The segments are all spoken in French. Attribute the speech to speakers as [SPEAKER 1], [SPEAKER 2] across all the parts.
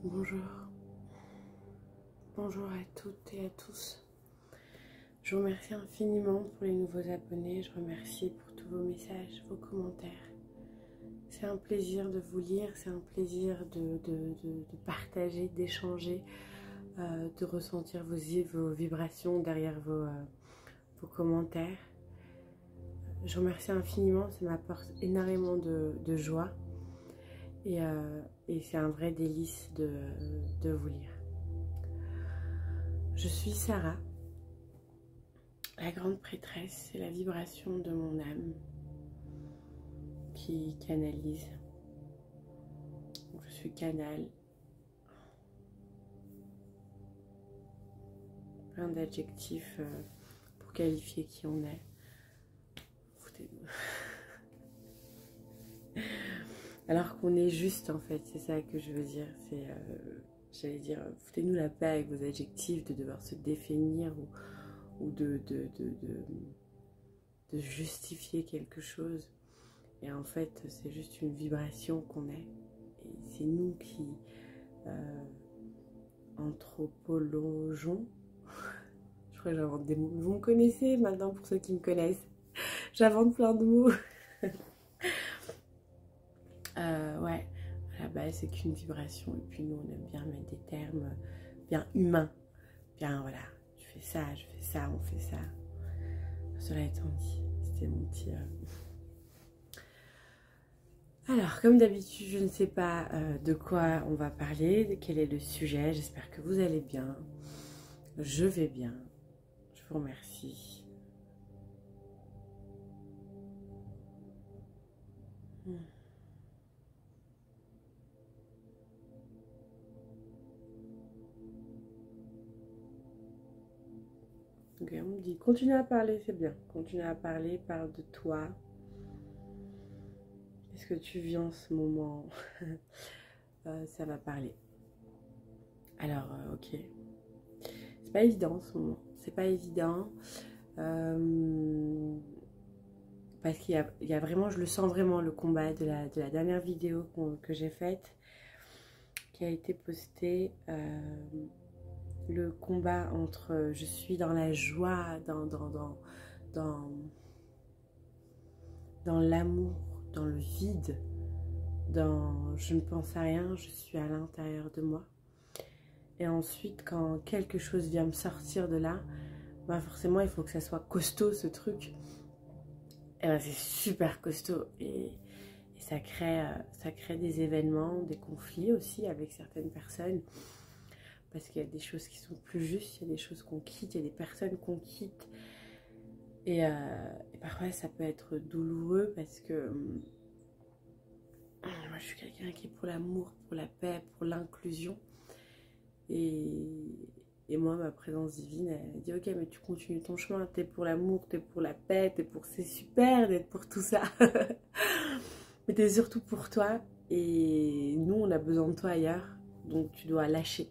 [SPEAKER 1] Bonjour, bonjour à toutes et à tous. Je vous remercie infiniment pour les nouveaux abonnés, je vous remercie pour tous vos messages, vos commentaires. C'est un plaisir de vous lire, c'est un plaisir de partager, d'échanger, de ressentir vos vibrations derrière vos commentaires. Je vous remercie infiniment, ça m'apporte énormément de joie. Et c'est un vrai délice de vous lire. Je suis Sarah, la grande prêtresse, c'est la vibration de mon âme qui canalise. Donc, je suis canal. Plein d'adjectifs pour qualifier qui on est. Foutez-nous. Alors qu'on est juste en fait, c'est ça que je veux dire. C'est, j'allais dire, foutez-nous la paix avec vos adjectifs, de devoir se définir ou de justifier quelque chose. Et en fait, c'est juste une vibration qu'on est. Et c'est nous qui anthropologeons. Je crois que j'invente des mots. Vous me connaissez maintenant pour ceux qui me connaissent. J'invente plein de mots. Ouais, à la base c'est qu'une vibration. Et puis nous on aime bien mettre des termes bien humains. Bien voilà, tu fais ça, je fais ça, on fait ça. Cela étant dit, c'était mon petit... Alors, comme d'habitude, je ne sais pas de quoi on va parler, de quel est le sujet. J'espère que vous allez bien. Je vais bien. Je vous remercie. Ok, on me dit, continue à parler, c'est bien. Continue à parler, parle de toi. Qu'est-ce que tu vis en ce moment? Ça va parler. Alors, ok. C'est pas évident en ce moment. C'est pas évident. Parce qu'il y a vraiment, je le sens vraiment, le combat de la dernière vidéo que j'ai faite, qui a été postée. Le combat entre je suis dans la joie, dans l'amour, dans le vide, dans je ne pense à rien, je suis à l'intérieur de moi. Et ensuite, quand quelque chose vient me sortir de là, bah forcément, il faut que ça soit costaud, ce truc. Et bah, c'est super costaud. Et ça crée des événements, des conflits aussi avec certaines personnes. Parce qu'il y a des choses qui sont plus justes, il y a des choses qu'on quitte, il y a des personnes qu'on quitte. Et parfois, ça peut être douloureux parce que moi, je suis quelqu'un qui est pour l'amour, pour la paix, pour l'inclusion. Et moi, ma présence divine, elle dit « Ok, mais tu continues ton chemin, t'es pour l'amour, t'es pour la paix, t'es pour... C'est super d'être pour tout ça. Mais t'es surtout pour toi. Et nous, on a besoin de toi ailleurs. Donc, tu dois lâcher. »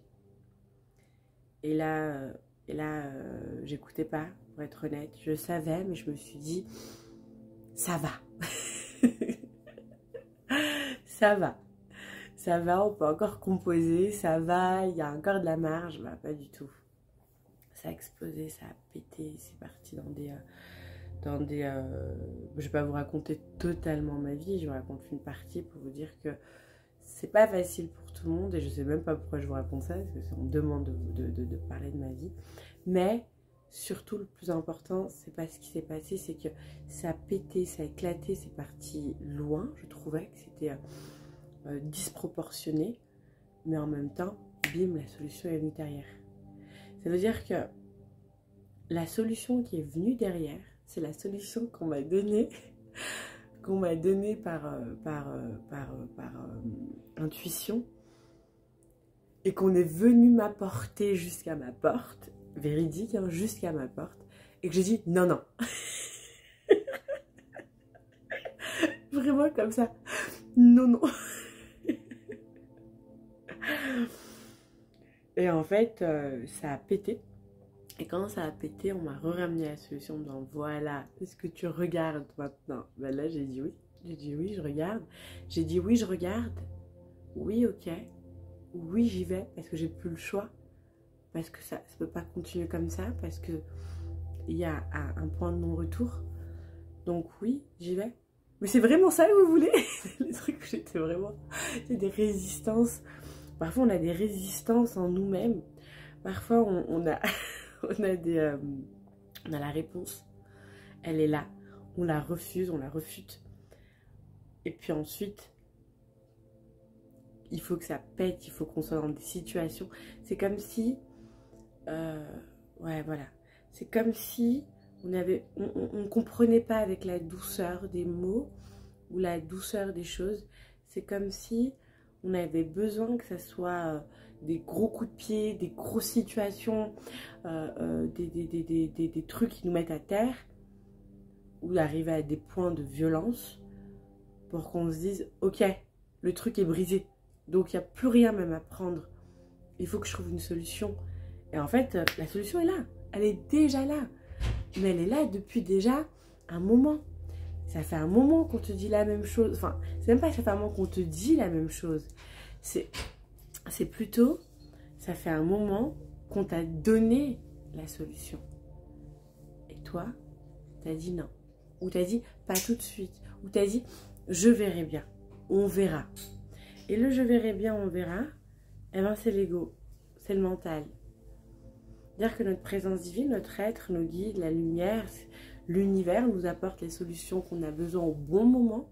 [SPEAKER 1] Et là j'écoutais pas, pour être honnête. Je savais, mais je me suis dit, ça va. Ça va. Ça va, on peut encore composer, ça va, il y a encore de la marge. Bah, pas du tout. Ça a explosé, ça a pété, c'est parti dans des... je vais pas vous raconter totalement ma vie, je vous raconte une partie pour vous dire que c'est pas facile pour tout le monde et je sais même pas pourquoi je vous raconte ça, parce qu'on me demande de parler de ma vie. Mais surtout le plus important, c'est pas ce qui s'est passé, c'est que ça a pété, ça a éclaté, c'est parti loin. Je trouvais que c'était disproportionné, mais en même temps, bim, la solution est venue derrière. Ça veut dire que la solution qui est venue derrière, c'est la solution qu'on m'a donnée. Qu'on m'a donné par intuition et qu'on est venu m'apporter jusqu'à ma porte, véridique, hein, jusqu'à ma porte, et que j'ai dit non, non. Vraiment comme ça, non, non. Et en fait, ça a pété. Et quand ça a pété, on m'a ramené la solution en me disant voilà, est-ce que tu regardes maintenant? Ben là, j'ai dit oui, je regarde. J'ai dit oui, je regarde. Oui, ok. oui, j'y vais parce que j'ai plus le choix, parce que ça ne peut pas continuer comme ça, parce que il y a un point de non-retour. Donc oui, j'y vais. Mais c'est vraiment ça que vous voulez? Les trucs où j'étais vraiment... C'est des résistances. Parfois, on a des résistances en nous-mêmes. Parfois, on a, on a la réponse. Elle est là. On la refuse, on la refute. Et puis ensuite, il faut que ça pète, il faut qu'on soit dans des situations. C'est comme si... ouais, voilà. C'est comme si on ne comprenait pas avec la douceur des mots ou la douceur des choses. C'est comme si on avait besoin que ça soit des gros coups de pied, des grosses situations, des trucs qui nous mettent à terre, ou arriver à des points de violence pour qu'on se dise « Ok, le truc est brisé, donc il n'y a plus rien même à prendre. Il faut que je trouve une solution. » Et en fait, la solution est là. Elle est déjà là. Mais elle est là depuis déjà un moment. Ça fait un moment qu'on te dit la même chose. Enfin, c'est même pas que ça fait un moment qu'on te dit la même chose. C'est plutôt, ça fait un moment qu'on t'a donné la solution. Et toi, t'as dit non. Ou t'as dit pas tout de suite. Ou t'as dit je verrai bien. On verra. Et le je verrai bien, on verra, eh ben c'est l'ego. C'est le mental. Dire que notre présence divine, notre être, nos guides, la lumière, l'univers nous apporte les solutions qu'on a besoin au bon moment.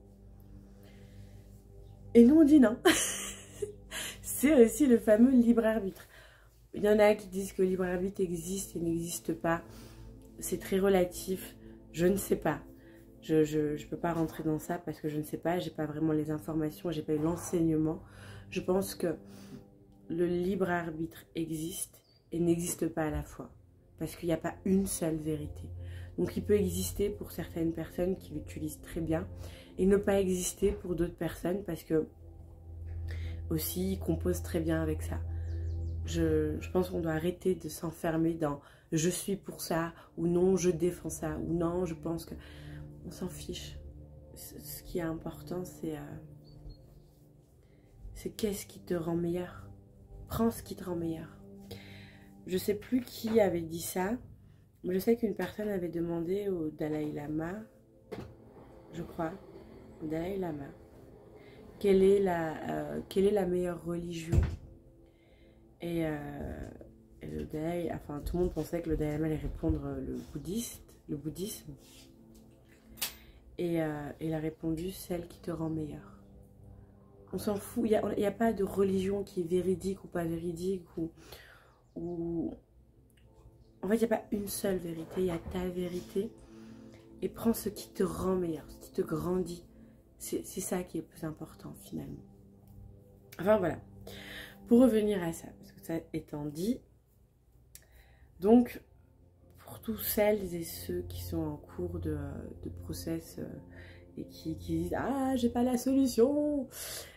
[SPEAKER 1] Et nous on dit non. C'est aussi le fameux libre arbitre. Il y en a qui disent que le libre arbitre existe et n'existe pas. C'est très relatif. Je ne sais pas. Je peux pas rentrer dans ça parce que je ne sais pas. J'ai pas vraiment les informations, j'ai pas eu l'enseignement. Je pense que le libre arbitre existe et n'existe pas à la fois. Parce qu'il n'y a pas une seule vérité. Donc il peut exister pour certaines personnes qui l'utilisent très bien et ne pas exister pour d'autres personnes parce que aussi ils composent très bien avec ça. Je pense qu'on doit arrêter de s'enfermer dans je suis pour ça ou non je défends ça ou non je pense que... On s'en fiche. Ce qui est important c'est qu'est-ce qui te rend meilleur. Prends ce qui te rend meilleur. Je sais plus qui avait dit ça, mais je sais qu'une personne avait demandé au Dalai Lama, je crois, au Dalai Lama, quelle est la meilleure religion. Et le Dalai, enfin tout le monde pensait que le Dalai Lama allait répondre le bouddhisme. Et il a répondu celle qui te rend meilleur. On s'en fout, il n'y a pas de religion qui est véridique ou pas véridique ou... En fait, il n'y a pas une seule vérité, il y a ta vérité. Et prends ce qui te rend meilleur, ce qui te grandit. C'est ça qui est le plus important finalement. Enfin voilà. Pour revenir à ça, parce que ça étant dit, donc pour tous celles et ceux qui sont en cours de process et qui disent « Ah, j'ai pas la solution !»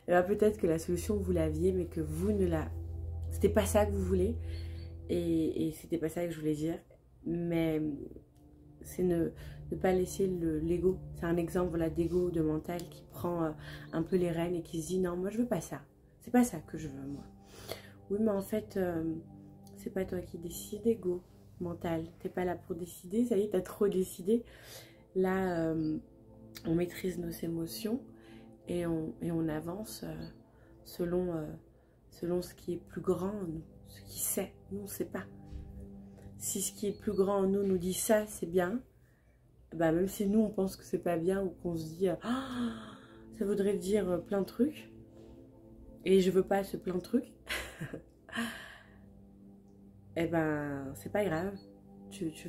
[SPEAKER 1] Et bien peut-être que la solution vous l'aviez, mais que vous ne la... C'était pas ça que vous voulez. Et c'était pas ça que je voulais dire. Mais c'est ne pas laisser l'ego. C'est un exemple voilà, d'ego, de mental qui prend un peu les rênes et qui se dit « Non, moi je veux pas ça. C'est pas ça que je veux, moi. » Oui, mais en fait, c'est pas toi qui décides, ego, mental. T'es pas là pour décider, ça y est, t'as trop décidé. Là, on maîtrise nos émotions et on avance selon ce qui est plus grand en nous, ce qui sait. Nous, on ne sait pas. Si ce qui est plus grand en nous nous dit ça, c'est bien, bah, même si nous, on pense que c'est pas bien ou qu'on se dit ah, ça voudrait dire plein de trucs et je veux pas ce plein de trucs, et ben, c'est pas grave.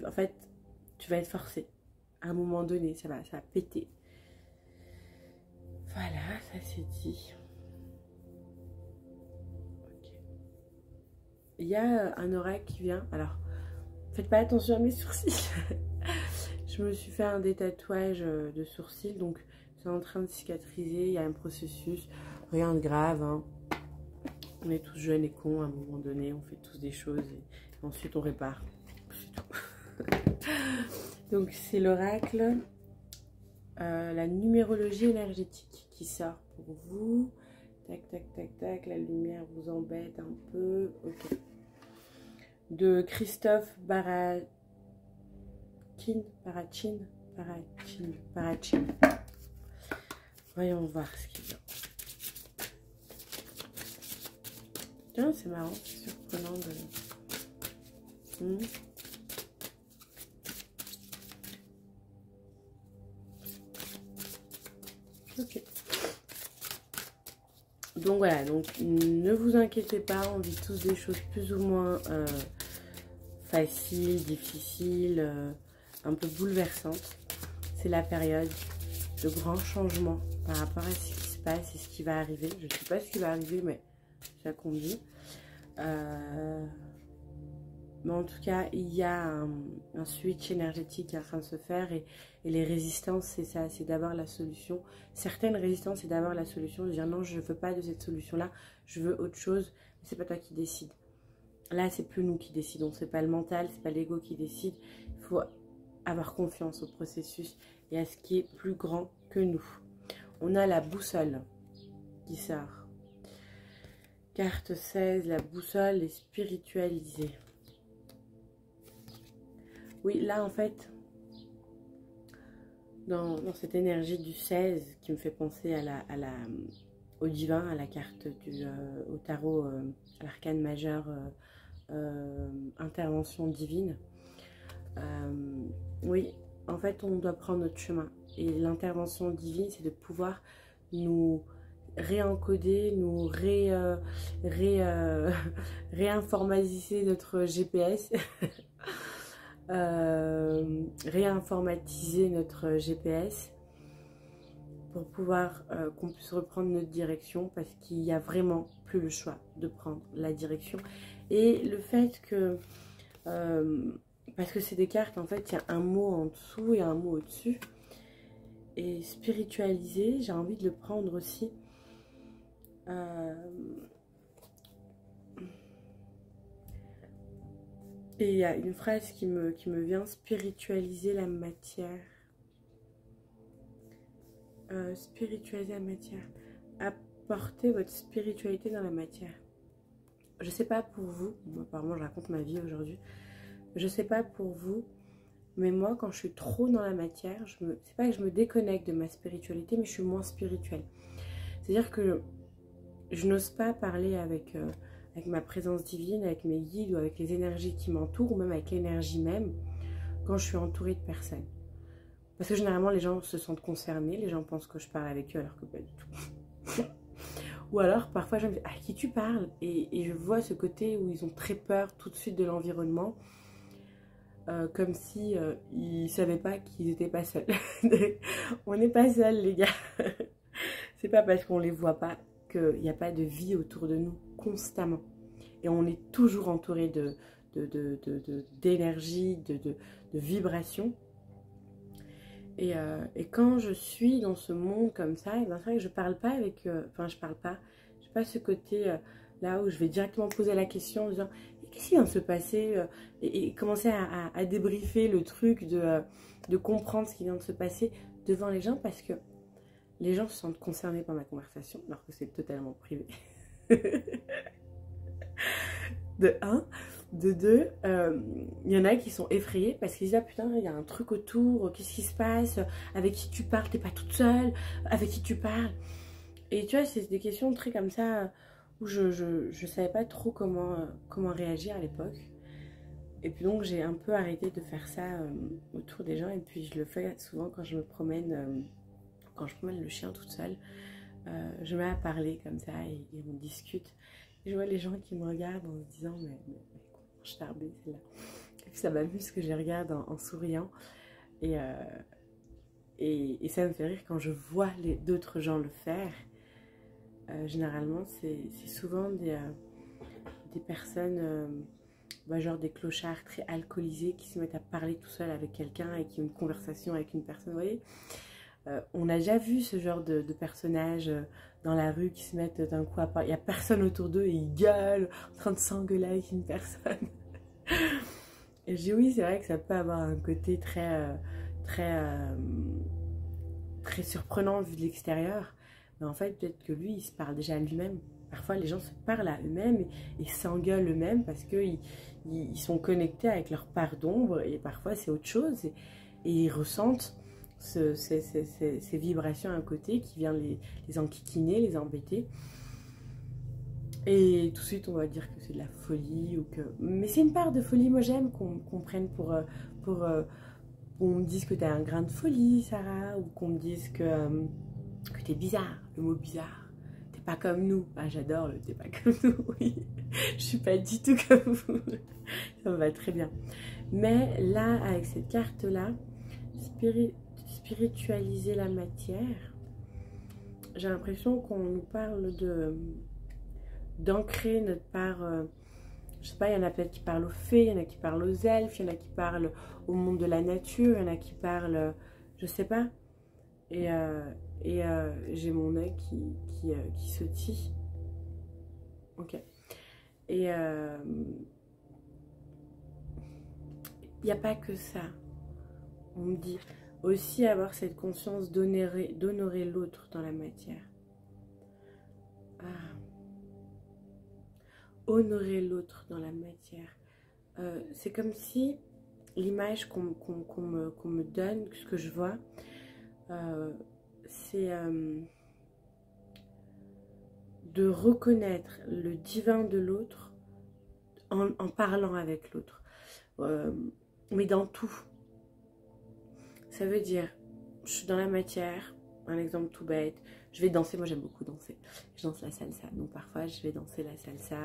[SPEAKER 1] En fait, tu vas être forcé. À un moment donné, ça va péter. Voilà, ça c'est dit. Okay. Il y a un oracle qui vient. Alors, faites pas attention à mes sourcils. Je me suis fait un détatouage de sourcils, donc c'est en train de cicatriser. Il y a un processus, rien de grave. Hein. On est tous jeunes et cons à un moment donné, on fait tous des choses et ensuite on répare. C'est tout. Donc c'est l'oracle, la numérologie énergétique qui sort pour vous. Tac, tac, tac, tac. La lumière vous embête un peu. Ok. De Christophe Barachin. Voyons voir ce qu'il y a. Tiens, c'est marrant, c'est surprenant de... Ok. Donc voilà, donc ne vous inquiétez pas, on vit tous des choses plus ou moins faciles, difficiles, un peu bouleversantes. C'est la période de grands changements par rapport à ce qui se passe et ce qui va arriver. Je ne sais pas ce qui va arriver, mais c'est ça qu'on dit. Mais en tout cas, il y a un switch énergétique qui est en train de se faire et les résistances, c'est ça, c'est d'abord la solution. Certaines résistances, c'est d'abord la solution, de dire non, je ne veux pas de cette solution-là, je veux autre chose, mais c'est pas toi qui décide. Là, c'est plus nous qui décidons, c'est pas le mental, c'est pas l'ego qui décide. Il faut avoir confiance au processus et à ce qui est plus grand que nous. On a la boussole qui sort. Carte 16, la boussole est spiritualisée. Oui, là, en fait, dans cette énergie du 16 qui me fait penser au divin, à la carte au tarot, à l'arcane majeur, intervention divine. Oui, en fait, on doit prendre notre chemin. Et l'intervention divine, c'est de pouvoir nous réencoder, nous réinformatiser notre GPS. Réinformatiser notre GPS pour pouvoir qu'on puisse reprendre notre direction, parce qu'il n'y a vraiment plus le choix de prendre la direction. Et le fait que parce que c'est des cartes, en fait il y a un mot en dessous et un mot au-dessus, et spiritualiser, j'ai envie de le prendre aussi et il y a une phrase qui me vient: spiritualiser la matière. Spiritualiser la matière. Apporter votre spiritualité dans la matière. Je sais pas pour vous, moi, apparemment je raconte ma vie aujourd'hui. Je sais pas pour vous, mais moi quand je suis trop dans la matière, c'est pas que je me déconnecte de ma spiritualité, mais je suis moins spirituelle. C'est-à-dire que je n'ose pas parler avec ma présence divine, avec mes guides ou avec les énergies qui m'entourent, ou même avec l'énergie même, quand je suis entourée de personnes. Parce que généralement, les gens se sentent concernés, les gens pensent que je parle avec eux alors que pas du tout. Ou alors, parfois, je me dis, à qui tu parles? Et je vois ce côté où ils ont très peur tout de suite de l'environnement, comme si ils ne savaient pas qu'ils n'étaient pas seuls. On n'est pas seuls, les gars. C'est pas parce qu'on ne les voit pas qu'il n'y a pas de vie autour de nous constamment. Et on est toujours entouré d'énergie, de vibrations. Et quand je suis dans ce monde comme ça, et ben c'est vrai que je parle pas avec... Enfin, je parle pas. Je n'ai pas ce côté là où je vais directement poser la question en disant qu'est-ce qui vient de se passer, et commencer à débriefer le truc de comprendre ce qui vient de se passer devant les gens, parce que les gens se sentent concernés par ma conversation alors que c'est totalement privé. De 1. De 2, il y en a qui sont effrayés parce qu'ils disent ah putain, il y a un truc autour, qu'est-ce qui se passe, avec qui tu parles, t'es pas toute seule, avec qui tu parles. Et tu vois, c'est des questions très comme ça où je savais pas trop comment réagir à l'époque. Et puis donc j'ai un peu arrêté de faire ça autour des gens, et puis je le fais souvent quand je me promène, quand je promène le chien toute seule. Je me mets à parler comme ça et on discute. Et je vois les gens qui me regardent en se disant mais je tarbais celle-là. Et puis ça m'amuse que je les regarde en souriant. Et ça me fait rire quand je vois d'autres gens le faire. Généralement, c'est souvent des personnes, genre des clochards très alcoolisés qui se mettent à parler tout seul avec quelqu'un et qui ont une conversation avec une personne. Vous voyez, on a déjà vu ce genre de personnages dans la rue qui se mettent d'un coup à parler. Il n'y a personne autour d'eux et ils gueulent en train de s'engueuler avec une personne. Et je dis oui, c'est vrai que ça peut avoir un côté très surprenant vu de l'extérieur. Mais en fait, peut-être que lui, il se parle déjà à lui-même. Parfois, les gens se parlent à eux-mêmes et s'engueulent eux-mêmes parce qu'ils sont connectés avec leur part d'ombre et parfois c'est autre chose. Et ils ressentent ces vibrations à un côté qui vient les enquiquiner, les embêter. Et tout de suite, on va dire que c'est de la folie. Mais c'est une part de folie. Moi, j'aime qu'on prenne qu'on me dise que t'as un grain de folie, Sarah, ou qu'on me dise que t'es bizarre, le mot bizarre. T'es pas comme nous. Ah, j'adore le t'es pas comme nous, oui. Je suis pas du tout comme vous. Ça me va très bien. Mais là, avec cette carte-là, spiritualiser la matière, j'ai l'impression qu'on nous parle d'ancrer notre part, je sais pas, il y en a peut-être qui parlent aux fées, il y en a qui parlent aux elfes, il y en a qui parlent au monde de la nature, il y en a qui parlent, je sais pas, et j'ai mon œil qui se tille, ok, et il n'y a pas que ça, on me dit aussi avoir cette conscience d'honorer l'autre dans la matière. Ah. Honorer l'autre dans la matière. C'est comme si l'image qu'on me donne, ce que je vois, c'est de reconnaître le divin de l'autre en parlant avec l'autre. Mais dans tout. Ça veut dire, je suis dans la matière, un exemple tout bête, je vais danser, moi j'aime beaucoup danser, je danse la salsa, donc parfois je vais danser la salsa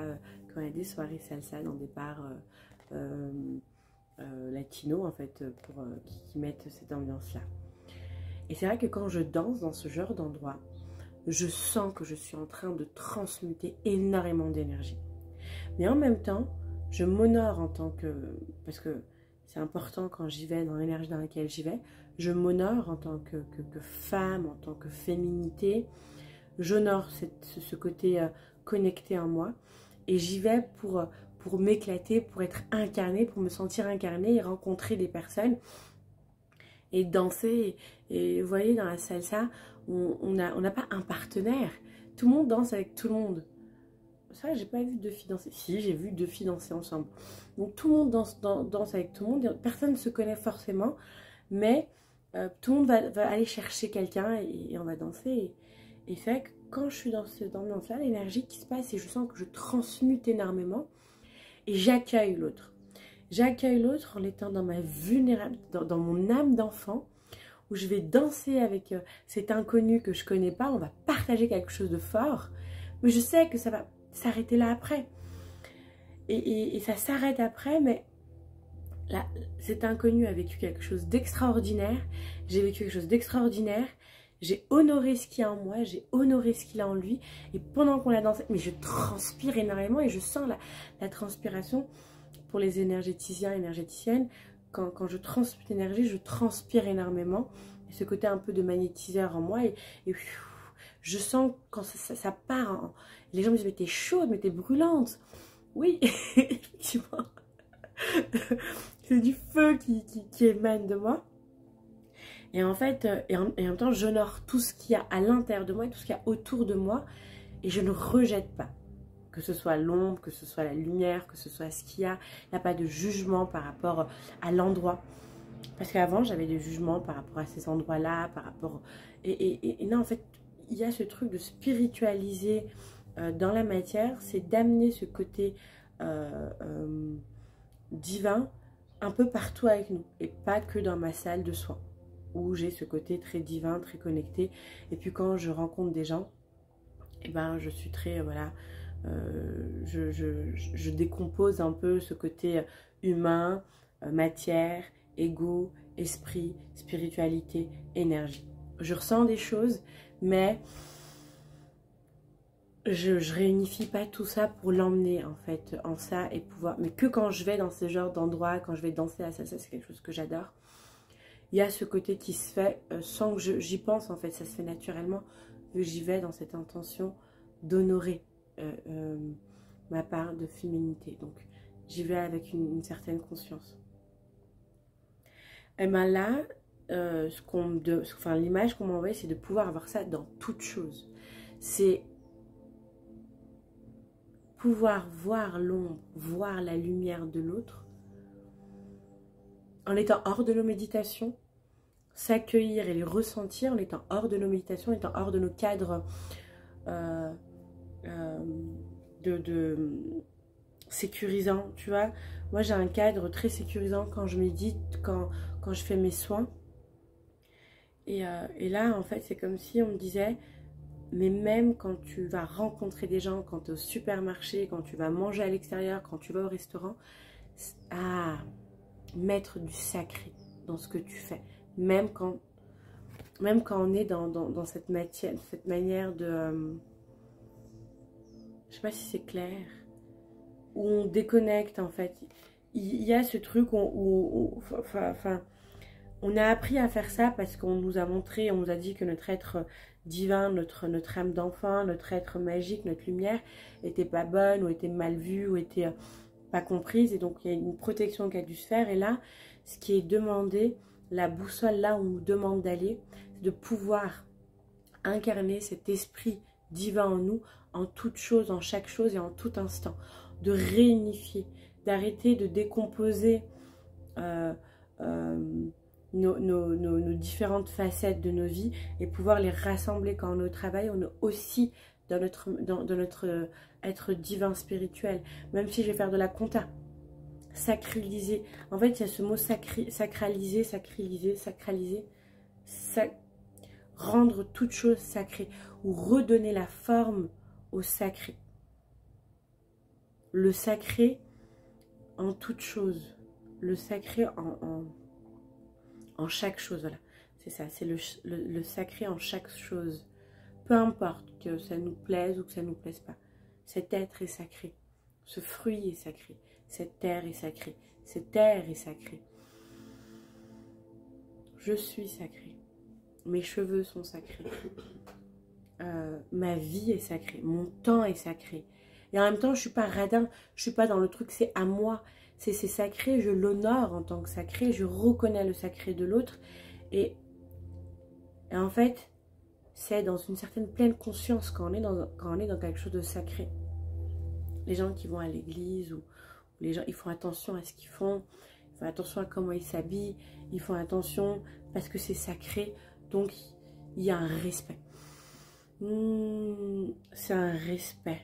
[SPEAKER 1] quand il y a des soirées salsa dans des bars latinos en fait, qui mettent cette ambiance-là. Et c'est vrai que quand je danse dans ce genre d'endroit, je sens que je suis en train de transmuter énormément d'énergie. Mais en même temps, je m'honore en tant que... parce que c'est important quand j'y vais, dans l'énergie dans laquelle j'y vais, je m'honore en tant que femme, en tant que féminité. J'honore ce côté connecté en moi. Et j'y vais pour m'éclater, pour être incarnée, pour me sentir incarnée et rencontrer des personnes et danser. Et vous voyez, dans la salsa, on n'a pas un partenaire. Tout le monde danse avec tout le monde. Ça, j'ai pas vu deux filles danser. Si, j'ai vu deux filles danser ensemble. Donc tout le monde danse avec tout le monde. Personne ne se connaît forcément, mais tout le monde va aller chercher quelqu'un et on va danser. Et c'est vrai que quand je suis dans cette ambiance-là, l'énergie qui se passe, et je sens que je transmute énormément et j'accueille l'autre. J'accueille l'autre en étant dans ma vulnérable, dans mon âme d'enfant, où je vais danser avec cet inconnu que je connais pas. On va partager quelque chose de fort, mais je sais que ça va s'arrêter là après. Et ça s'arrête après, mais là, cet inconnu a vécu quelque chose d'extraordinaire. J'ai vécu quelque chose d'extraordinaire. J'ai honoré ce qu'il y a en moi, j'ai honoré ce qu'il a en lui. Et pendant qu'on a dansé, mais je transpire énormément et je sens la transpiration pour les énergéticiens, énergéticiennes. Quand je transpire l'énergie, je transpire énormément. Et ce côté un peu de magnétiseur en moi. Et je sens quand ça part. Les gens me disent, mais t'es chaude, mais t'es brûlante. Oui, effectivement. C'est du feu qui émane de moi. Et en fait, et en même temps, j'honore tout ce qu'il y a à l'intérieur de moi et tout ce qu'il y a autour de moi. Et je ne rejette pas. Que ce soit l'ombre, que ce soit la lumière, que ce soit ce qu'il y a. Il n'y a pas de jugement par rapport à l'endroit. Parce qu'avant, j'avais des jugements par rapport à ces endroits-là, par rapport... Et non, en fait, il y a ce truc de spiritualiser dans la matière, c'est d'amener ce côté divin un peu partout avec nous. Et pas que dans ma salle de soins, où j'ai ce côté très divin, très connecté. Et puis quand je rencontre des gens, eh ben, je suis très... voilà, je décompose un peu ce côté humain, matière, ego, esprit, spiritualité, énergie. Je ressens des choses, mais je réunifie pas tout ça pour l'emmener en fait en ça et pouvoir... Mais que quand je vais dans ce genre d'endroit, quand je vais danser à ça, c'est quelque chose que j'adore. Il y a ce côté qui se fait sans que j'y pense en fait, ça se fait naturellement, vu que j'y vais dans cette intention d'honorer ma part de féminité. Donc j'y vais avec une certaine conscience. Et bien là, l'image qu'on m'a envoyée, c'est de pouvoir avoir ça dans toute chose. C'est pouvoir voir l'ombre, voir la lumière de l'autre, en étant hors de nos méditations, s'accueillir et les ressentir en étant hors de nos méditations, en étant hors de nos cadres de sécurisants, tu vois. Moi, j'ai un cadre très sécurisant quand je médite, quand je fais mes soins. Et là, en fait, c'est comme si on me disait, mais même quand tu vas rencontrer des gens, quand tu es au supermarché, quand tu vas manger à l'extérieur, quand tu vas au restaurant, mettre du sacré dans ce que tu fais. Même quand on est dans cette matière, cette manière de... je sais pas si c'est clair. Où on déconnecte, en fait. Il y a ce truc où on a appris à faire ça parce qu'on nous a montré, on nous a dit que notre être divin, notre âme d'enfant, notre être magique, notre lumière était pas bonne, ou était mal vue, ou était pas comprise. Et donc il y a une protection qui a dû se faire. Et là, ce qui est demandé, la boussole là où on nous demande d'aller, c'est de pouvoir incarner cet esprit divin en nous, en toute chose, en chaque chose et en tout instant. De réunifier, d'arrêter de décomposer nos différentes facettes de nos vies et pouvoir les rassembler quand on est au travail. On est aussi dans notre être divin spirituel. Même si je vais faire de la compta, sacraliser. En fait, il y a ce mot sacraliser, rendre toute chose sacrée ou redonner la forme au sacré. Le sacré en toute chose, le sacré en chaque chose, voilà. C'est ça, c'est le sacré en chaque chose. Peu importe que ça nous plaise ou que ça ne nous plaise pas. Cet être est sacré, ce fruit est sacré, cette terre est sacrée, cette terre est sacrée. Je suis sacrée, mes cheveux sont sacrés, ma vie est sacrée, mon temps est sacré. Et en même temps, je ne suis pas radin, je ne suis pas dans le truc, c'est à moi. C'est sacré, je l'honore en tant que sacré, je reconnais le sacré de l'autre. Et en fait, c'est dans une certaine pleine conscience quand on est dans quelque chose de sacré. Les gens qui vont à l'église, ou les gens, ils font attention à ce qu'ils font, ils font attention à comment ils s'habillent, ils font attention parce que c'est sacré, donc il y a un respect. C'est un respect.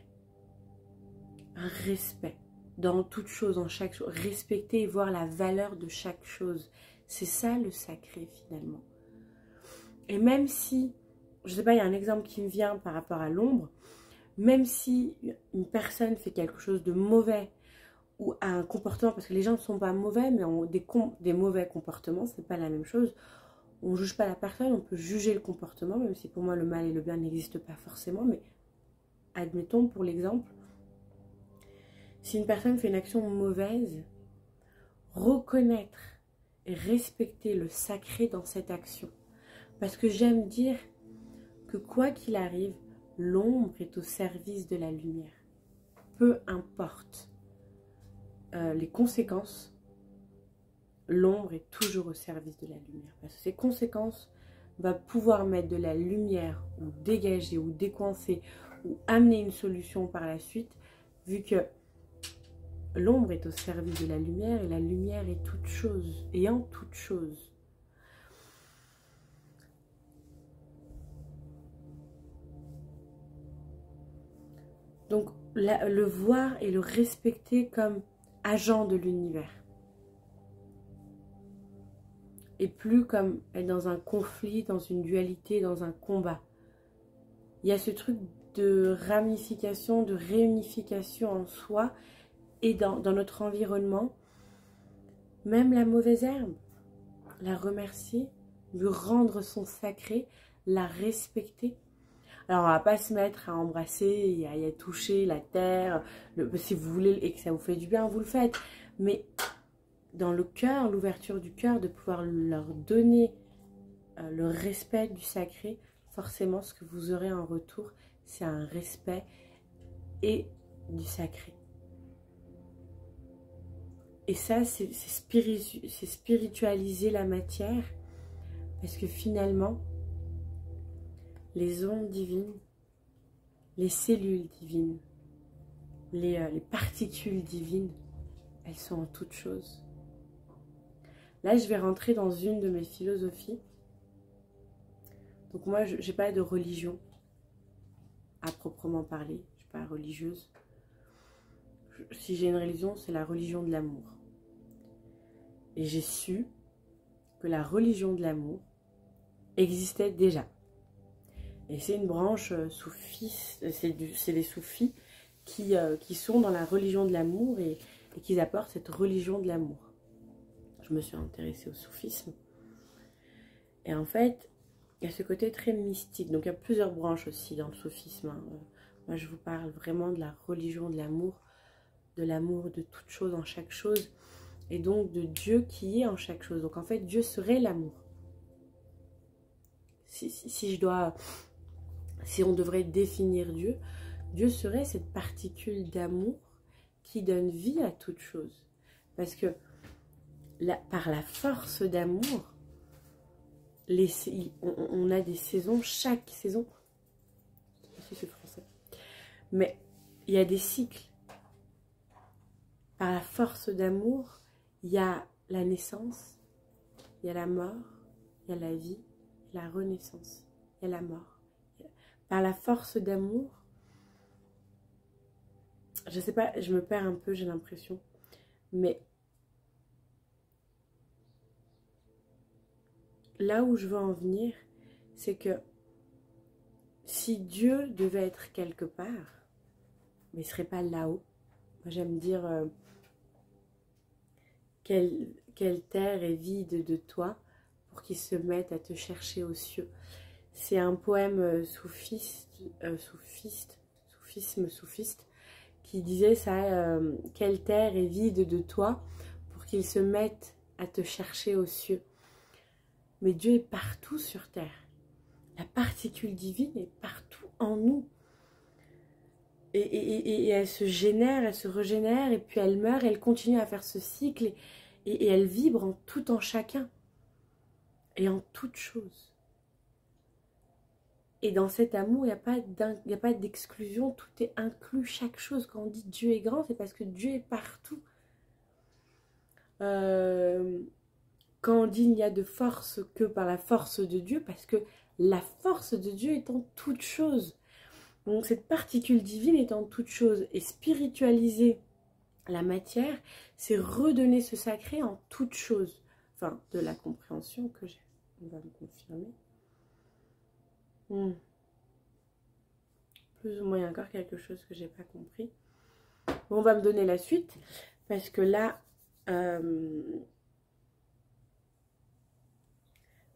[SPEAKER 1] Un respect dans toute chose, en chaque chose. Respecter et voir la valeur de chaque chose. C'est ça le sacré finalement. Et même si, je sais pas, il y a un exemple qui me vient par rapport à l'ombre, même si une personne fait quelque chose de mauvais ou a un comportement, parce que les gens ne sont pas mauvais, mais ont des mauvais comportements, c'est pas la même chose. On ne juge pas la personne, on peut juger le comportement, même si pour moi le mal et le bien n'existent pas forcément, mais admettons pour l'exemple, si une personne fait une action mauvaise, reconnaître et respecter le sacré dans cette action. Parce que j'aime dire que quoi qu'il arrive, l'ombre est au service de la lumière. Peu importe les conséquences, l'ombre est toujours au service de la lumière. Parce que ces conséquences vont pouvoir mettre de la lumière, ou dégager, ou décoincer, ou amener une solution par la suite, vu que l'ombre est au service de la lumière et la lumière est toute chose et en toute chose. Donc le voir et le respecter comme agent de l'univers. Et plus comme être dans un conflit, dans une dualité, dans un combat. Il y a ce truc de ramification, de réunification en soi et dans notre environnement. Même la mauvaise herbe, la remercier, lui rendre son sacré, la respecter. Alors on va pas se mettre à embrasser et à toucher la terre, si vous voulez et que ça vous fait du bien, vous le faites. Mais dans le cœur, l'ouverture du cœur, de pouvoir leur donner le respect du sacré, forcément ce que vous aurez en retour, c'est un respect et du sacré. Et ça, c'est spiritualiser la matière, parce que finalement, les ondes divines les cellules divines, les particules divines, elles sont en toutes choses. Là, je vais rentrer dans une de mes philosophies. Donc moi, je n'ai pas de religion à proprement parler. Je ne suis pas religieuse. Si j'ai une religion, c'est la religion de l'amour. Et j'ai su que la religion de l'amour existait déjà. Et c'est une branche soufiste, c'est les soufis qui sont dans la religion de l'amour et qui apportent cette religion de l'amour. Je me suis intéressée au soufisme. Et en fait, il y a ce côté très mystique. Donc il y a plusieurs branches aussi dans le soufisme. Hein. Moi, je vous parle vraiment de la religion de l'amour de toute chose en chaque chose. Et donc de Dieu qui est en chaque chose. Donc en fait, Dieu serait l'amour. Si on devrait définir Dieu, Dieu serait cette particule d'amour qui donne vie à toute chose. Parce que par la force d'amour, on a des saisons, chaque saison, je sais pas si c'est français, mais il y a des cycles. Par la force d'amour, il y a la naissance, il y a la mort, il y a la vie, la renaissance, il y a la mort. Par la force d'amour, je sais pas, je me perds un peu, j'ai l'impression, mais là où je veux en venir, c'est que si Dieu devait être quelque part, mais il ne serait pas là-haut. Moi, j'aime dire quelle terre est vide de toi pour qu'il se mette à te chercher aux cieux. C'est un poème soufiste, qui disait ça, quelle terre est vide de toi pour qu'il se mette à te chercher aux cieux. Mais Dieu est partout sur terre. La particule divine est partout en nous. Et elle se génère, elle se régénère, et puis elle meurt, et elle continue à faire ce cycle, et elle vibre tout en chacun, et en toute chose. Et dans cet amour, il n'y a pas d'exclusion, tout est inclus, chaque chose. Quand on dit Dieu est grand, c'est parce que Dieu est partout. Quand on dit il n'y a de force que par la force de Dieu, parce que la force de Dieu est en toute chose. Donc cette particule divine est en toute chose. Et spiritualiser la matière, c'est redonner ce sacré en toute chose. Enfin, de la compréhension que j'ai. On va me confirmer. Plus ou moins, il y a encore quelque chose que j'ai pas compris. Bon, on va me donner la suite. Parce que là...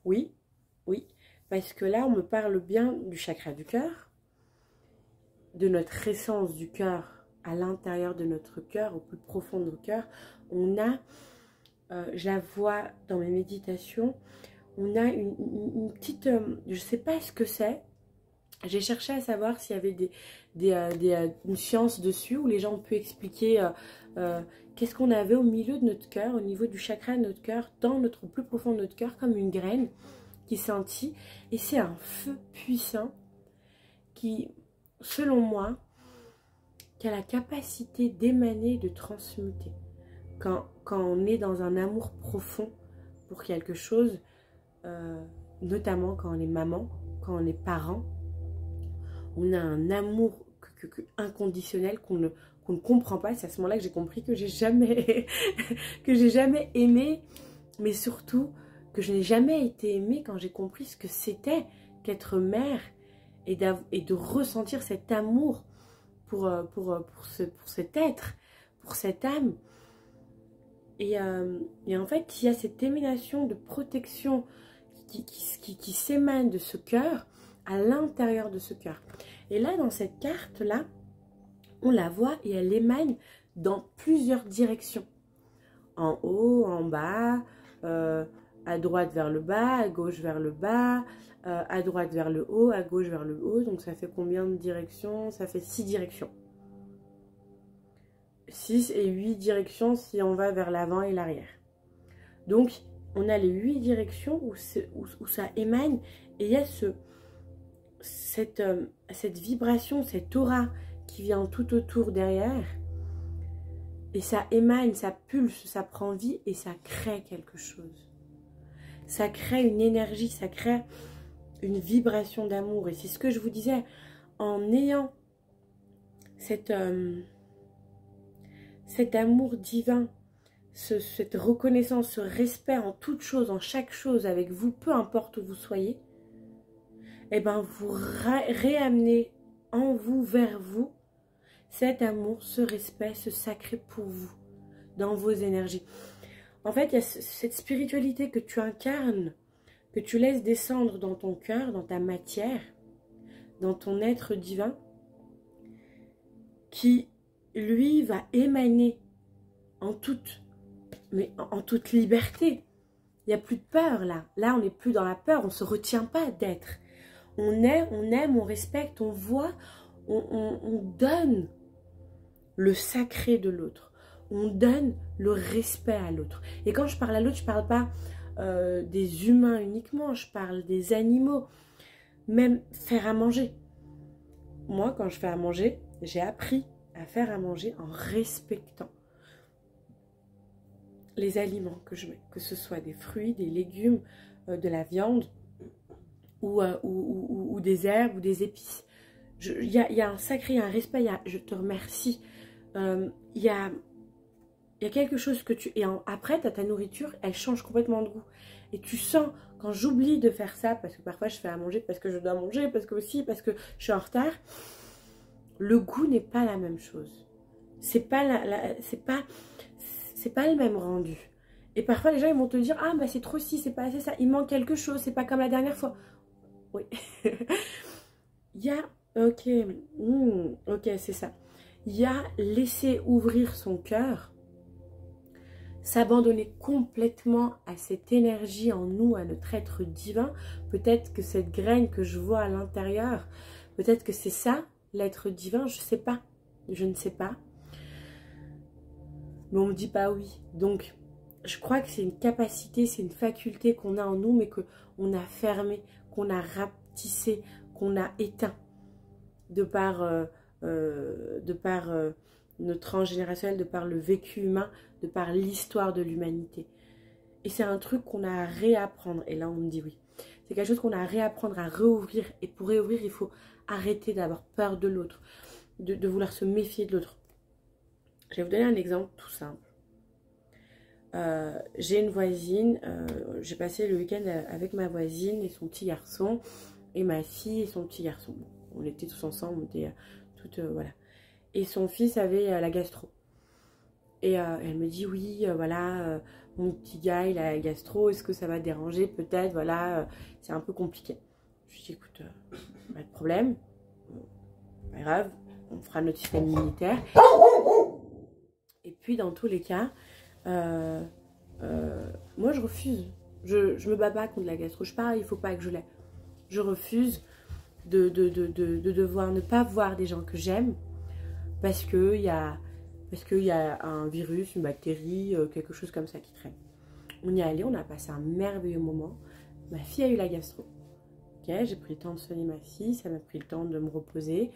[SPEAKER 1] Oui. Parce que là, on me parle bien du chakra du cœur. De notre essence du cœur à l'intérieur de notre cœur, au plus profond de notre cœur, on a, je la vois dans mes méditations, on a une petite, je ne sais pas ce que c'est, j'ai cherché à savoir s'il y avait une science dessus, où les gens ont pu expliquer qu'est-ce qu'on avait au milieu de notre cœur, au niveau du chakra de notre cœur, dans notre plus profond de notre cœur, comme une graine qui scintille, et c'est un feu puissant qui... selon moi, qui a la capacité d'émaner, de transmuter. Quand on est dans un amour profond pour quelque chose, notamment quand on est maman, quand on est parent, on a un amour inconditionnel qu'on ne comprend pas. C'est à ce moment-là que j'ai compris que j'ai jamais, jamais aimé, mais surtout que je n'ai jamais été aimée quand j'ai compris ce que c'était qu'être mère, et de ressentir cet amour pour cet être, pour cette âme. Et en fait, il y a cette émanation de protection qui s'émane de ce cœur à l'intérieur de ce cœur. Et là, dans cette carte-là, on la voit et elle émane dans plusieurs directions. En haut, en bas, à droite vers le bas, à gauche vers le bas, à droite vers le haut, à gauche vers le haut. Donc ça fait combien de directions? Ça fait 6 directions. 6 et 8 directions si on va vers l'avant et l'arrière. Donc on a les 8 directions où ça émane, et il y a cette vibration, cette aura qui vient tout autour derrière, et ça émane, ça pulse, ça prend vie et ça crée quelque chose. Ça crée une énergie, ça crée une vibration d'amour. Et c'est ce que je vous disais, en ayant cet amour divin, cette reconnaissance, ce respect en toute chose, en chaque chose avec vous, peu importe où vous soyez, et ben vous réamenez en vous, vers vous, cet amour, ce respect, ce sacré pour vous, dans vos énergies. En fait, il y a cette spiritualité que tu incarnes, que tu laisses descendre dans ton cœur, dans ta matière, dans ton être divin, qui, lui, va émaner en toute liberté. Il n'y a plus de peur, là. Là, on n'est plus dans la peur, on ne se retient pas d'être. On aime, on respecte, on voit, on donne le sacré de l'autre. On donne le respect à l'autre. Et quand je parle à l'autre, je ne parle pas des humains uniquement, je parle des animaux. Même faire à manger. Moi, quand je fais à manger, j'ai appris à faire à manger en respectant les aliments que je mets. Que ce soit des fruits, des légumes, de la viande ou des herbes ou des épices. Il y a un sacré, un respect, je te remercie. Il y a quelque chose que tu... Et après, ta nourriture, elle change complètement de goût. Et tu sens, quand j'oublie de faire ça, parce que parfois je fais à manger parce que je dois manger, parce que je suis en retard, le goût n'est pas la même chose. C'est pas c'est pas le même rendu. Et parfois les gens ils vont te dire, ah bah c'est trop ci, c'est pas assez ça, il manque quelque chose, c'est pas comme la dernière fois. Oui. Il y a, ok, ok, c'est ça. Il y a laisser ouvrir son cœur, s'abandonner complètement à cette énergie en nous, à notre être divin. Peut-être que cette graine que je vois à l'intérieur, peut-être que c'est ça, l'être divin, je sais pas. Je ne sais pas. Mais on me dit pas oui. Donc, je crois que c'est une capacité, c'est une faculté qu'on a en nous, mais qu'on a fermé, qu'on a rapetissé, qu'on a éteint de par notre transgénérationnel, de par le vécu humain, de par l'histoire de l'humanité. Et c'est un truc qu'on a à réapprendre. Et là, on me dit oui. C'est quelque chose qu'on a à réapprendre, à réouvrir. Et pour réouvrir, il faut arrêter d'avoir peur de l'autre, de vouloir se méfier de l'autre. Je vais vous donner un exemple tout simple. J'ai une voisine, j'ai passé le week-end avec ma voisine et son petit garçon, et ma fille et son petit garçon. Bon, on était tous ensemble, on était toutes, voilà. Et son fils avait la gastro. Et elle me dit, oui, voilà, mon petit gars, il a la gastro, est-ce que ça va déranger? Peut-être, voilà, c'est un peu compliqué. Je lui dis, écoute, pas de problème, pas grave, on fera notre système immunitaire. Et puis, dans tous les cas, moi, je refuse. Je me bats pas contre la gastro. Je parle, il faut pas que je l'aie. Je refuse de devoir ne pas voir des gens que j'aime parce qu'il y a un virus, une bactérie, quelque chose comme ça qui traîne. On y est allé, on a passé un merveilleux moment. Ma fille a eu la gastro. Okay, j'ai pris le temps de soigner ma fille, ça m'a pris le temps de me reposer.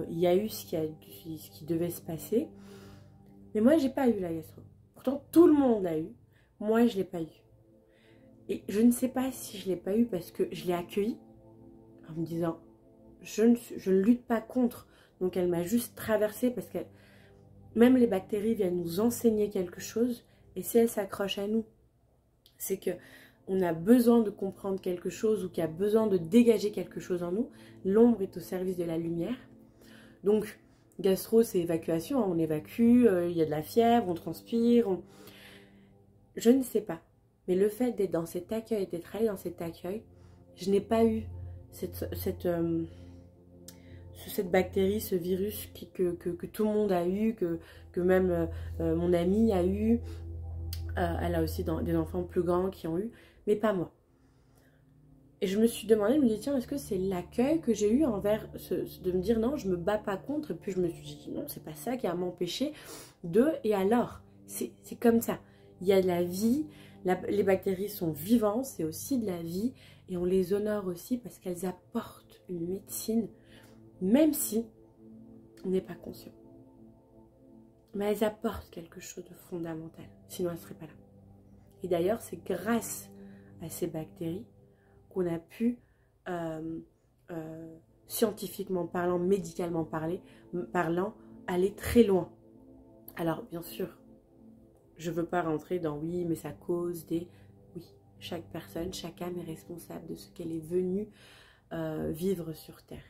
[SPEAKER 1] Il y a eu ce qui devait se passer. Mais moi, j'ai pas eu la gastro. Pourtant, tout le monde l'a eu. Moi, je l'ai pas eu. Et je ne sais pas si je l'ai pas eu parce que je l'ai accueillie en me disant, je ne lutte pas contre. Donc, elle m'a juste traversée parce que même les bactéries viennent nous enseigner quelque chose. Et si elles s'accrochent à nous, c'est que on a besoin de comprendre quelque chose ou qu'il y a besoin de dégager quelque chose en nous. L'ombre est au service de la lumière. Donc, gastro, c'est évacuation, hein, on évacue, il y a de la fièvre, on transpire. Je ne sais pas. Mais le fait d'être dans cet accueil, d'être allé dans cet accueil, je n'ai pas eu cette bactérie, ce virus que tout le monde a eu, que même mon amie a eu. Elle a aussi des enfants plus grands qui ont eu, mais pas moi. Et je me suis demandé, je me dis, tiens, est-ce que c'est l'accueil que j'ai eu envers de me dire, non, je me bats pas contre. Et puis je me suis dit, non, c'est pas ça qui a m'empêché de... Et alors, c'est comme ça. Il y a de la vie, les bactéries sont vivantes, c'est aussi de la vie. Et on les honore aussi parce qu'elles apportent une médecine, même si on n'est pas conscient. Mais elles apportent quelque chose de fondamental, sinon elles ne seraient pas là. Et d'ailleurs, c'est grâce à ces bactéries qu'on a pu, scientifiquement parlant, médicalement parlant, aller très loin. Alors, bien sûr, je ne veux pas rentrer dans oui, mais ça cause des... Oui, chaque personne, chaque âme est responsable de ce qu'elle est venue vivre sur Terre.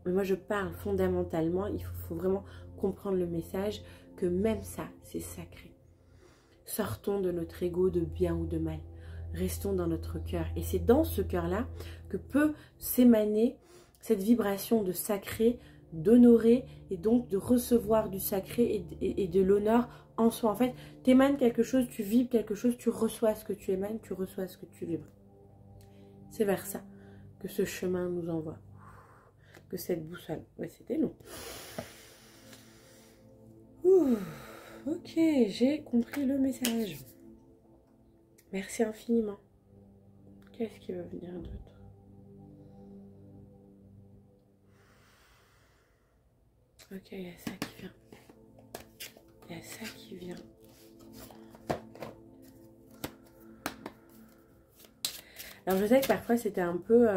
[SPEAKER 1] Mais moi, je parle fondamentalement, il faut vraiment comprendre le message que même ça, c'est sacré. Sortons de notre ego de bien ou de mal. Restons dans notre cœur. Et c'est dans ce cœur-là que peut s'émaner cette vibration de sacré, d'honorer et donc de recevoir du sacré et de l'honneur en soi. En fait, tu émanes quelque chose, tu vibres quelque chose, tu reçois ce que tu émanes, tu reçois ce que tu vibres. C'est vers ça que ce chemin nous envoie. Que cette boussole. Ouais, c'était long. Ouh, ok, j'ai compris le message. Merci infiniment. Qu'est-ce qui va venir d'autre? Ok, il y a ça qui vient. Il y a ça qui vient. Alors je sais que parfois c'était un peu...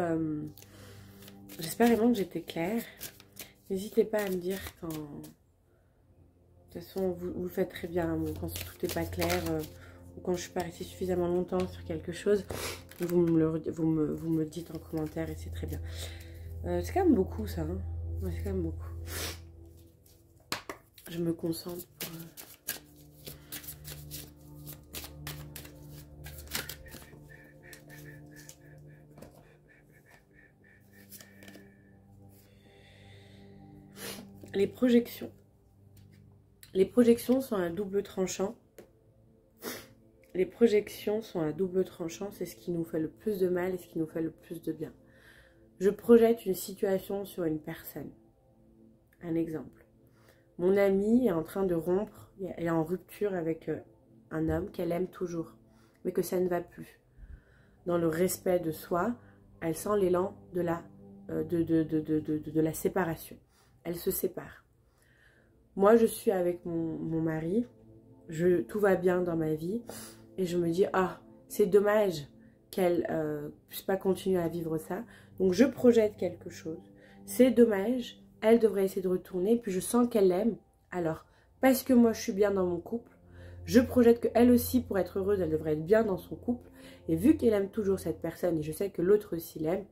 [SPEAKER 1] J'espère vraiment que j'étais claire. N'hésitez pas à me dire quand... De toute façon, vous le faites très bien. Bon, quand tout n'est pas clair, ou quand je suis pas restée suffisamment longtemps sur quelque chose, vous me dites en commentaire et c'est très bien. C'est quand même beaucoup ça. Hein, ouais, c'est quand même beaucoup. Je me concentre pour... Les projections. Les projections sont à double tranchant. Les projections sont à double tranchant. C'est ce qui nous fait le plus de mal et ce qui nous fait le plus de bien. Je projette une situation sur une personne. Un exemple. Mon amie est en train de rompre, elle est en rupture avec un homme qu'elle aime toujours, mais que ça ne va plus. Dans le respect de soi, elle sent l'élan de la séparation. Elle se sépare. Moi, je suis avec mon mari, tout va bien dans ma vie, et je me dis, ah, c'est dommage qu'elle ne puisse pas continuer à vivre ça. Donc, je projette quelque chose. C'est dommage, elle devrait essayer de retourner, puis je sens qu'elle l'aime. Alors, parce que moi, je suis bien dans mon couple, je projette qu'elle aussi, pour être heureuse, elle devrait être bien dans son couple. Et vu qu'elle aime toujours cette personne, et je sais que l'autre aussi l'aime,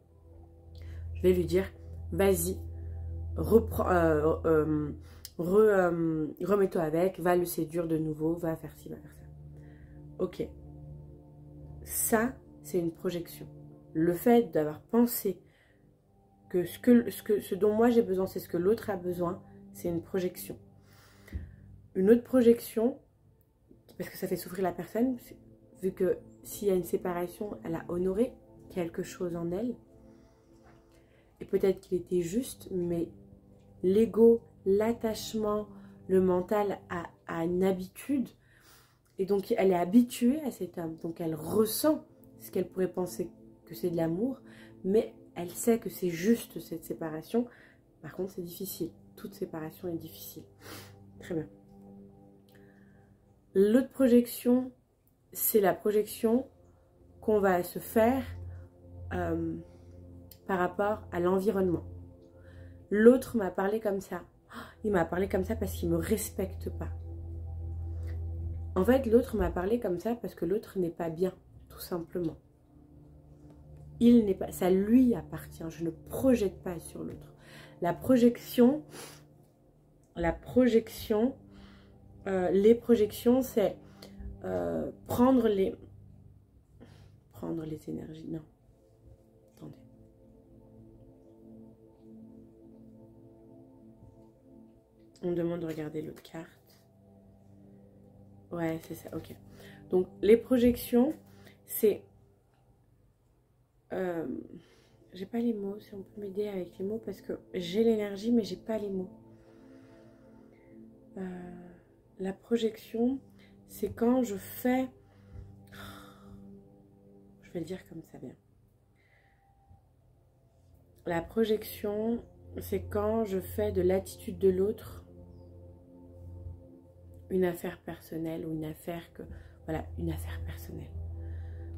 [SPEAKER 1] je vais lui dire, vas-y, remets-toi avec, va le séduire de nouveau, va faire ci, va faire ça. Ok. Ça, c'est une projection. Le fait d'avoir pensé que ce dont moi j'ai besoin, c'est ce que l'autre a besoin, c'est une projection. Une autre projection, parce que ça fait souffrir la personne, vu que s'il y a une séparation, elle a honoré quelque chose en elle. Et peut-être qu'il était juste, mais l'ego, l'attachement, le mental a une habitude. Et donc, elle est habituée à cet homme. Donc, elle ressent ce qu'elle pourrait penser que c'est de l'amour. Mais elle sait que c'est juste cette séparation. Par contre, c'est difficile. Toute séparation est difficile. Très bien. L'autre projection, c'est la projection qu'on va se faire par rapport à l'environnement. L'autre m'a parlé comme ça. Il m'a parlé comme ça parce qu'il ne me respecte pas. En fait, l'autre m'a parlé comme ça parce que l'autre n'est pas bien, tout simplement. Il n'est pas, ça lui appartient. Je ne projette pas sur l'autre. Les projections, c'est prendre les énergies. Non. Attendez. On me demande de regarder l'autre carte. Ouais, c'est ça, ok. Donc, les projections, c'est... j'ai pas les mots, si on peut m'aider avec les mots, parce que j'ai l'énergie, mais j'ai pas les mots. La projection, c'est quand je fais vais le dire comme ça vient. La projection, c'est quand je fais de l'attitude de l'autre une affaire personnelle ou une affaire que... Voilà, une affaire personnelle.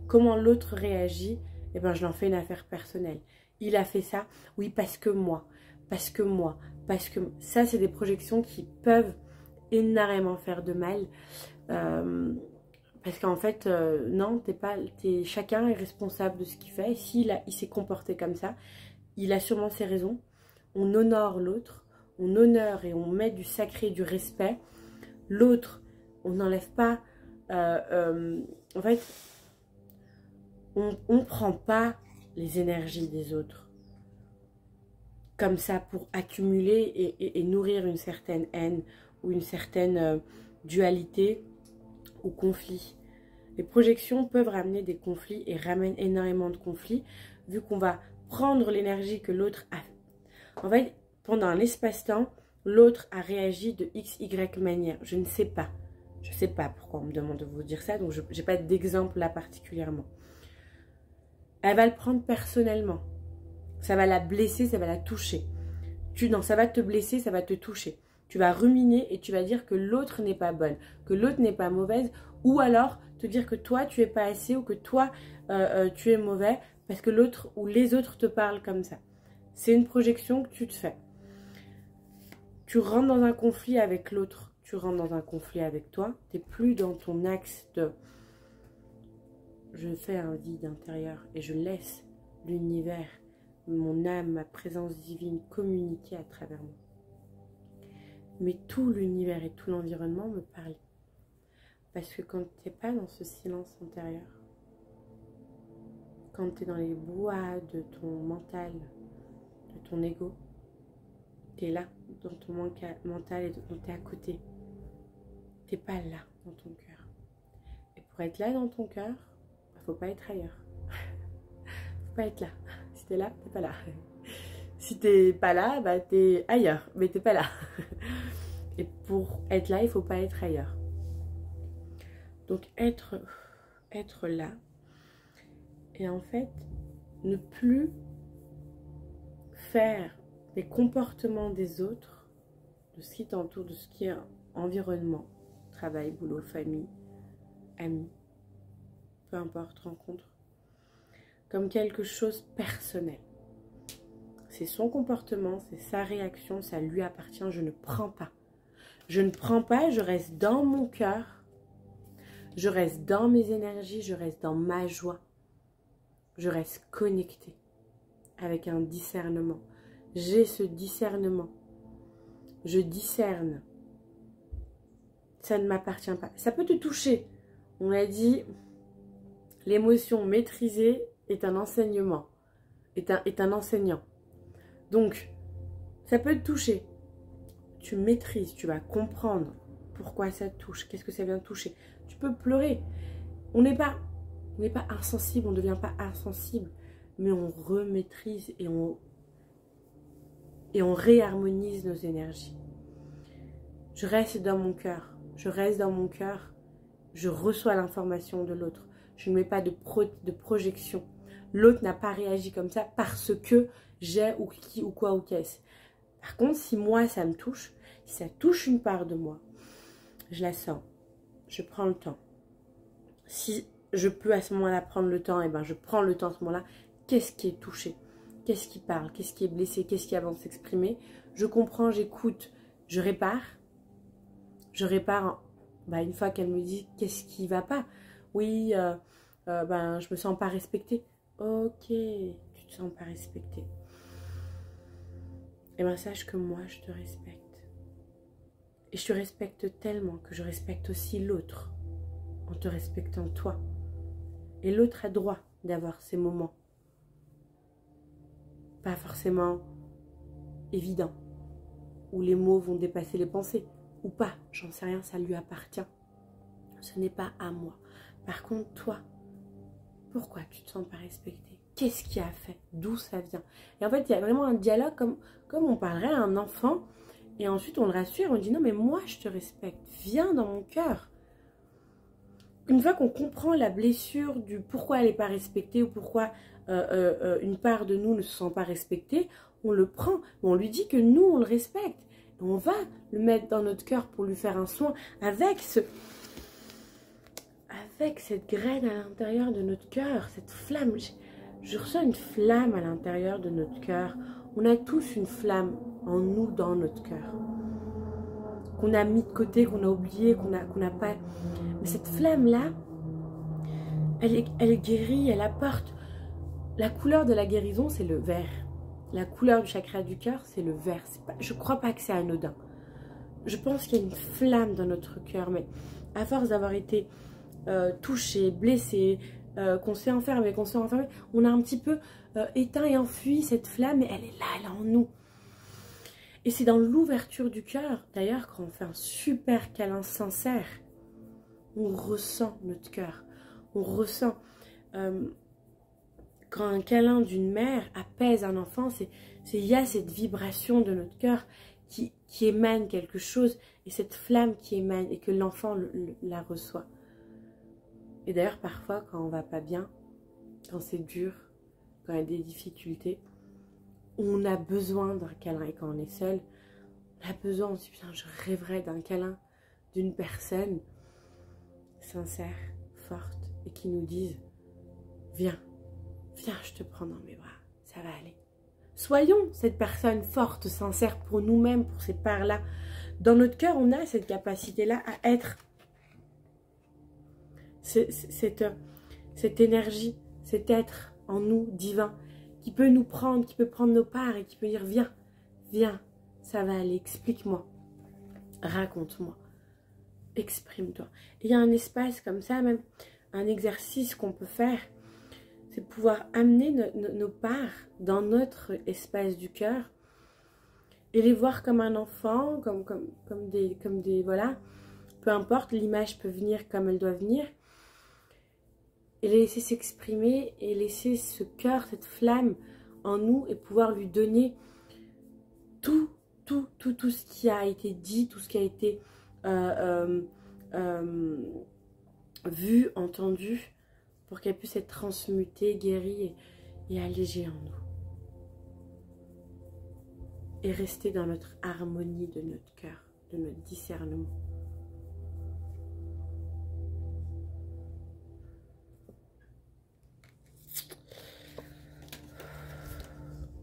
[SPEAKER 1] Comment l'autre réagit, eh ben, je l'en fais une affaire personnelle. Il a fait ça, oui, parce que moi, parce que moi, parce que... Ça, c'est des projections qui peuvent énormément faire de mal. Parce qu'en fait, non, chacun est responsable de ce qu'il fait. S'il s'est comporté comme ça, il a sûrement ses raisons. On honore l'autre, on honore et on met du sacré, du respect. L'autre, on n'enlève pas... en fait, on ne prend pas les énergies des autres comme ça pour accumuler et nourrir une certaine haine ou une certaine dualité ou conflit. Les projections peuvent ramener des conflits et ramènent énormément de conflits vu qu'on va prendre l'énergie que l'autre a. En fait, pendant un espace-temps, l'autre a réagi de x, y manière. Je ne sais pas. Je ne sais pas pourquoi on me demande de vous dire ça, donc je n'ai pas d'exemple là particulièrement. Elle va le prendre personnellement. Ça va la blesser, ça va la toucher. Non, ça va te blesser, ça va te toucher. Tu vas ruminer et tu vas dire que l'autre n'est pas bonne, que l'autre n'est pas mauvaise, ou alors te dire que toi, tu n'es pas assez ou que toi, tu es mauvais parce que l'autre ou les autres te parlent comme ça. C'est une projection que tu te fais. Tu rentres dans un conflit avec l'autre, tu rentres dans un conflit avec toi, tu n'es plus dans ton axe de je fais un vide intérieur et je laisse l'univers, mon âme, ma présence divine communiquer à travers moi. Mais tout l'univers et tout l'environnement me parlent. Parce que quand tu n'es pas dans ce silence intérieur, quand tu es dans les bois de ton mental, de ton ego, tu es là dans ton mental et tu es à côté. Tu n'es pas là dans ton cœur. Et pour être là dans ton cœur, il ne faut pas être ailleurs. Faut pas être là. Si tu es là, tu n'es pas là. Si tu n'es pas là, bah, tu es ailleurs, mais tu n'es pas là. Et pour être là, il ne faut pas être ailleurs. Donc être là. Et en fait, ne plus faire des comportements des autres, de ce qui t'entoure, de ce qui est environnement, travail, boulot, famille, amis, peu importe, rencontre, comme quelque chose personnel. C'est son comportement, c'est sa réaction, ça lui appartient, je ne prends pas. Je ne prends pas, je reste dans mon cœur, je reste dans mes énergies, je reste dans ma joie. Je reste connectée avec un discernement. J'ai ce discernement. Je discerne. Ça ne m'appartient pas. Ça peut te toucher. On a dit, l'émotion maîtrisée est un enseignement, est un enseignant. Donc, ça peut te toucher. Tu maîtrises, tu vas comprendre pourquoi ça te touche, qu'est-ce que ça vient te toucher. Tu peux pleurer. On n'est pas insensible, on ne devient pas insensible, mais on remaîtrise et on réharmonise nos énergies. Je reste dans mon cœur, je reçois l'information de l'autre. Je ne mets pas de projection. L'autre n'a pas réagi comme ça parce que j'ai ou qui ou quoi ou qu'est-ce. Par contre, si moi ça me touche, si ça touche une part de moi, je la sens, je prends le temps. Si je peux à ce moment-là prendre le temps, et ben je prends le temps à ce moment-là. Qu'est-ce qui est touché? Qu'est-ce qui parle? Qu'est-ce qui est blessé? Qu'est-ce qui a besoin de s'exprimer? Je comprends, j'écoute, je répare. Je répare une fois qu'elle me dit qu'est-ce qui ne va pas. Oui, je me sens pas respectée. Ok, tu te sens pas respectée. Et bien sache que moi je te respecte. Et je te respecte tellement que je respecte aussi l'autre en te respectant toi. Et l'autre a droit d'avoir ces moments. Pas forcément évidents. Où les mots vont dépasser les pensées. Ou pas, j'en sais rien, ça lui appartient. Ce n'est pas à moi. Par contre, toi, pourquoi tu te sens pas respecté? Qu'est-ce qui a fait? D'où ça vient? Et en fait, il y a vraiment un dialogue comme on parlerait à un enfant. Et ensuite, on le rassure, on dit non, mais moi, je te respecte. Viens dans mon cœur. une fois qu'on comprend la blessure du pourquoi elle n'est pas respectée ou pourquoi une part de nous ne se sent pas respectée, on le prend, on lui dit que nous, on le respecte. Et on va le mettre dans notre cœur pour lui faire un soin avec cette graine à l'intérieur de notre cœur, cette flamme. Je ressens une flamme à l'intérieur de notre cœur. On a tous une flamme en nous, dans notre cœur, qu'on a mis de côté, qu'on a oublié, qu'on n'a pas. Mais cette flamme-là, elle guérit, elle apporte. La couleur de la guérison, c'est le vert. La couleur du chakra du cœur, c'est le vert. Je ne crois pas que c'est anodin. Je pense qu'il y a une flamme dans notre cœur, mais à force d'avoir été touché, blessé, qu'on s'est enfermé, on a un petit peu éteint et enfui cette flamme, et elle est en nous. Et c'est dans l'ouverture du cœur, d'ailleurs, quand on fait un super câlin sincère, on ressent notre cœur. On ressent, quand un câlin d'une mère apaise un enfant, il y a cette vibration de notre cœur qui émane quelque chose, et cette flamme qui émane, et que l'enfant la reçoit. Et d'ailleurs, parfois, quand on va pas bien, quand c'est dur, quand il y a des difficultés, on a besoin d'un câlin. Et quand on est seul, on a besoin, on se dit, putain, je rêverais d'un câlin d'une personne sincère, forte, et qui nous dise, viens, je te prends dans mes bras, ça va aller. Soyons cette personne forte, sincère pour nous-mêmes, pour ces parts-là. Dans notre cœur, on a cette capacité-là à être cette énergie, cet être en nous, divin, qui peut nous prendre, qui peut prendre nos parts et qui peut dire, viens, ça va aller, explique-moi, raconte-moi, exprime-toi. Il y a un espace comme ça, même un exercice qu'on peut faire, c'est pouvoir amener nos parts dans notre espace du cœur et les voir comme un enfant, comme des voilà, peu importe, l'image peut venir comme elle doit venir, et les laisser s'exprimer et laisser ce cœur, cette flamme en nous, et pouvoir lui donner tout ce qui a été dit, tout ce qui a été vu, entendu, pour qu'elle puisse être transmutée, guérie et allégée en nous. Et rester dans notre harmonie de notre cœur, de notre discernement.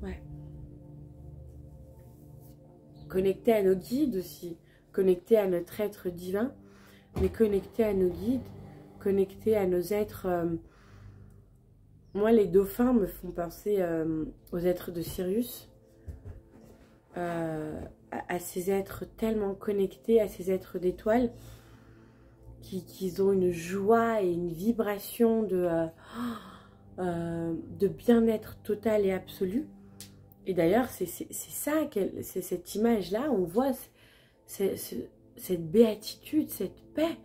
[SPEAKER 1] Ouais. Connecter à nos guides aussi, connecter à notre être divin, mais connecter à nos guides, connecter à nos êtres. Moi, les dauphins me font penser aux êtres de Sirius, à ces êtres tellement connectés, à ces êtres d'étoiles, qui ont une joie et une vibration de bien-être total et absolu. Et d'ailleurs, c'est ça, c'est cette image-là, on voit cette béatitude, cette paix.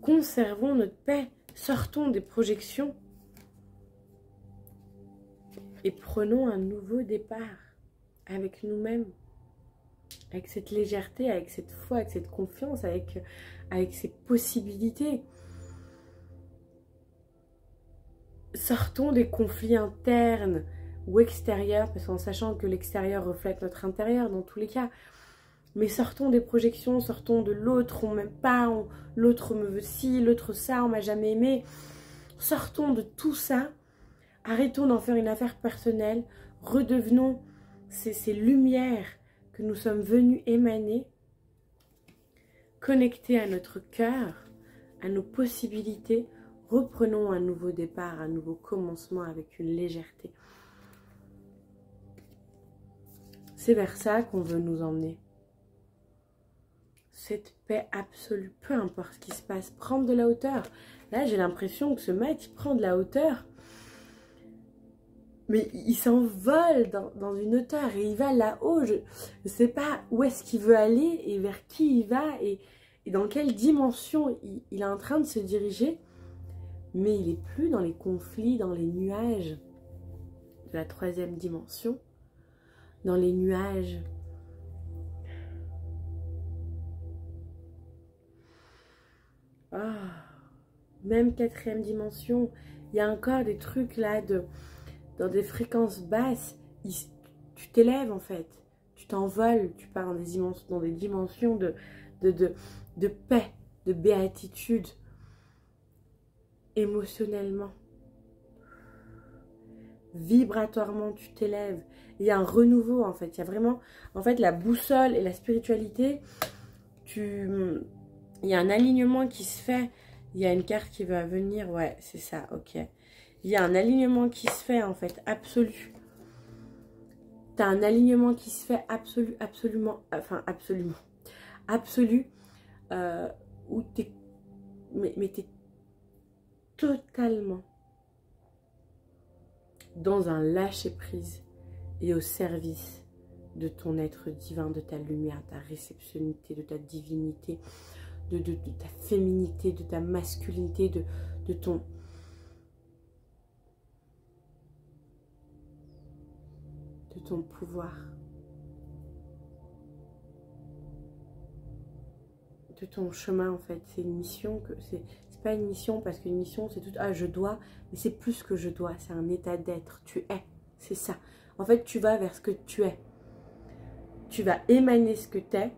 [SPEAKER 1] Conservons notre paix, sortons des projections et prenons un nouveau départ avec nous-mêmes, avec cette légèreté, avec cette foi, avec cette confiance, avec ces possibilités. Sortons des conflits internes ou extérieurs, parce qu'en sachant que l'extérieur reflète notre intérieur dans tous les cas. Mais sortons des projections, sortons de l'autre, on m'aime pas, l'autre me veut ci, l'autre ça, on m'a jamais aimé. Sortons de tout ça, arrêtons d'en faire une affaire personnelle, redevenons ces lumières que nous sommes venus émaner, connectés à notre cœur, à nos possibilités. Reprenons un nouveau départ, un nouveau commencement avec une légèreté. C'est vers ça qu'on veut nous emmener. Cette paix absolue, peu importe ce qui se passe, prendre de la hauteur. Là, j'ai l'impression que ce maître, il prend de la hauteur. Mais il s'envole dans une hauteur et il va là-haut. Je ne sais pas où est-ce qu'il veut aller et vers qui il va et dans quelle dimension il est en train de se diriger. Mais il n'est plus dans les conflits, dans les nuages de la 3e dimension, dans les nuages Même 4e dimension. Il y a encore des trucs là, dans des fréquences basses. Tu t'élèves en fait. Tu t'envoles. Tu pars dans des dimensions de paix, de béatitude. Émotionnellement. Vibratoirement, tu t'élèves. Il y a un renouveau en fait. Il y a vraiment, en fait, la boussole et la spiritualité. Il y a un alignement qui se fait. Il y a une carte qui va venir. Ouais, c'est ça, ok. Il y a un alignement qui se fait, en fait, absolu. Tu as un alignement qui se fait absolument, absolu, où tu es, mais tu es totalement dans un lâcher-prise et au service de ton être divin, de ta lumière, de ta réceptionnité, de ta divinité, de ta féminité, de ta masculinité, de ton... pouvoir, de ton chemin en fait. C'est une mission, c'est pas une mission parce qu'une mission c'est tout, ah je dois, mais c'est plus que je dois, c'est un état d'être, tu es, c'est ça. En fait tu vas vers ce que tu es, tu vas émaner ce que tu es,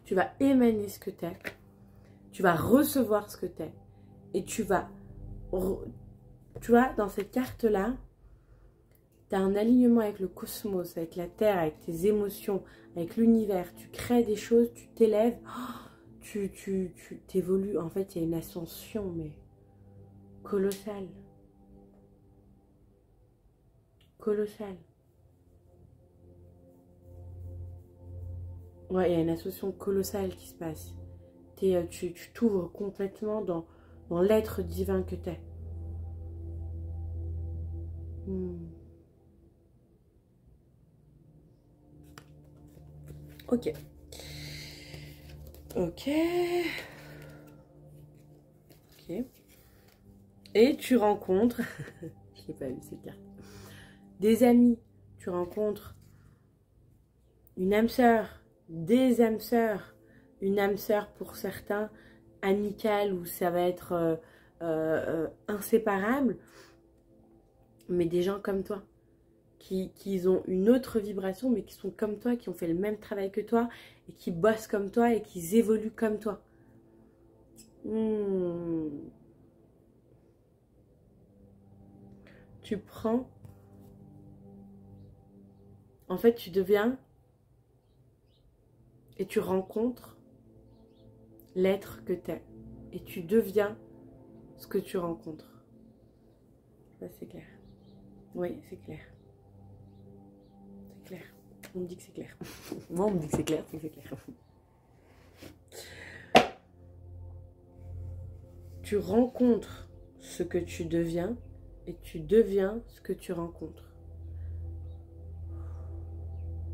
[SPEAKER 1] tu vas émaner ce que tu es, tu vas recevoir ce que tu es, et tu vois, dans cette carte là, tu as un alignement avec le cosmos, avec la terre, avec tes émotions, avec l'univers. Tu crées des choses, tu t'élèves, tu t'évolues. En fait, il y a une ascension, mais colossale. Colossale. Ouais, il y a une ascension colossale qui se passe. Tu t'ouvres complètement dans l'être divin que tu es. Ok. Ok. Ok. Et tu rencontres, je n'ai pas vu ces cartes, des amis, tu rencontres une âme sœur, des âmes sœurs, une âme sœur pour certains, amicale où ça va être inséparable, mais des gens comme toi. Qui ont une autre vibration, mais qui sont comme toi, qui ont fait le même travail que toi, et qui bossent comme toi, et qui évoluent comme toi. Tu prends... En fait, tu deviens... Et tu rencontres l'être que tu es. Et tu deviens ce que tu rencontres. Ça, c'est clair. Oui, c'est clair. C'est clair. On me dit que c'est clair. Moi, on me dit que c'est clair, c'est clair. Tu rencontres ce que tu deviens et tu deviens ce que tu rencontres.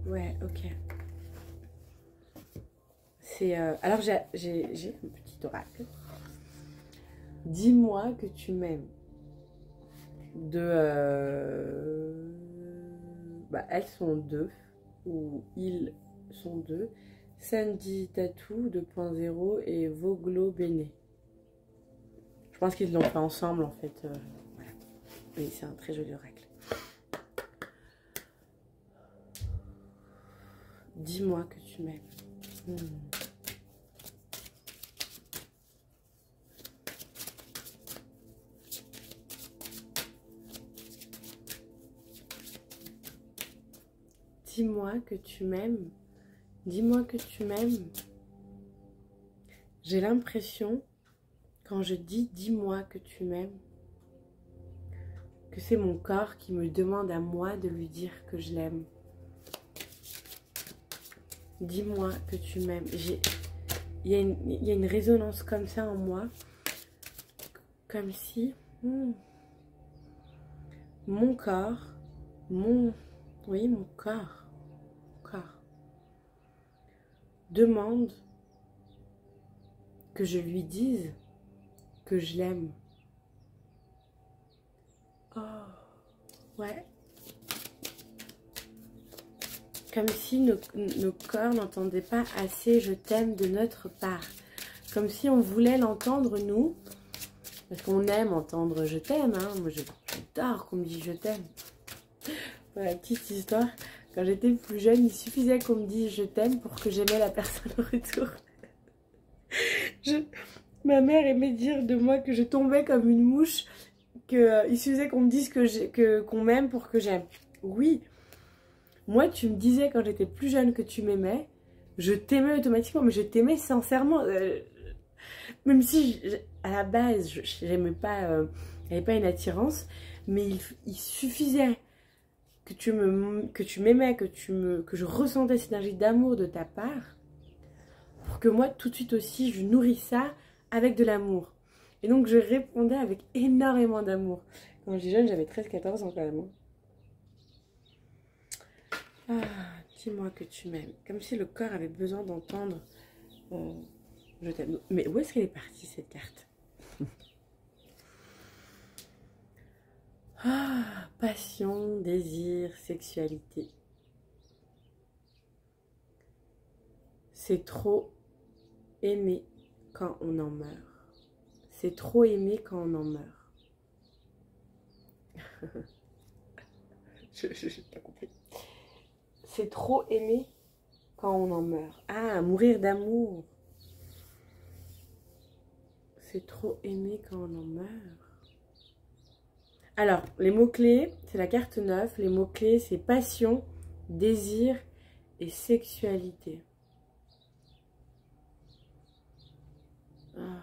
[SPEAKER 1] Ouais, ok. C'est alors j'ai un petit oracle. Dis-moi que tu m'aimes. Elles sont deux, ou ils sont deux. Sandy Tattoo 2.0 et Voglo Bene. Je pense qu'ils l'ont fait ensemble en fait. Voilà. Oui, c'est un très joli oracle. Dis-moi que tu m'aimes. Dis-moi que tu m'aimes. Dis-moi que tu m'aimes. J'ai l'impression, quand je dis dis-moi que tu m'aimes, que c'est mon corps qui me demande à moi de lui dire que je l'aime. Dis-moi que tu m'aimes. Il y a une résonance comme ça en moi. Comme si mon corps, mon corps demande que je lui dise que je l'aime. Oh, ouais. Comme si nos corps n'entendaient pas assez je t'aime de notre part. Comme si on voulait l'entendre, nous. Parce qu'on aime entendre je t'aime. Hein. Moi, j'adore qu'on me dise je t'aime. Pour la petite histoire, quand j'étais plus jeune, il suffisait qu'on me dise je t'aime pour que j'aimais la personne au retour. Ma mère aimait dire de moi que je tombais comme une mouche, qu'il suffisait qu'on me dise qu'on m'aime pour que j'aime. Oui, moi tu me disais quand j'étais plus jeune que tu m'aimais, je t'aimais automatiquement, mais je t'aimais sincèrement. Même si à la base, j'aimais pas, il n'y avait pas une attirance, mais il suffisait que tu m'aimais, que je ressentais cette énergie d'amour de ta part, pour que moi, tout de suite aussi, je nourris ça avec de l'amour. Et donc, je répondais avec énormément d'amour. Quand j'étais jeune, j'avais 13-14 ans quand même. Ah, dis-moi que tu m'aimes. Comme si le corps avait besoin d'entendre je t'aime. Mais où est-ce qu'elle est partie, cette carte? Ah, passion, désir, sexualité. C'est trop aimer quand on en meurt. C'est trop aimer quand on en meurt. Je n'ai pas compris. C'est trop aimer quand on en meurt. Ah, mourir d'amour. C'est trop aimer quand on en meurt. Alors, les mots-clés, c'est la carte 9. Les mots-clés, c'est passion, désir et sexualité. Ah.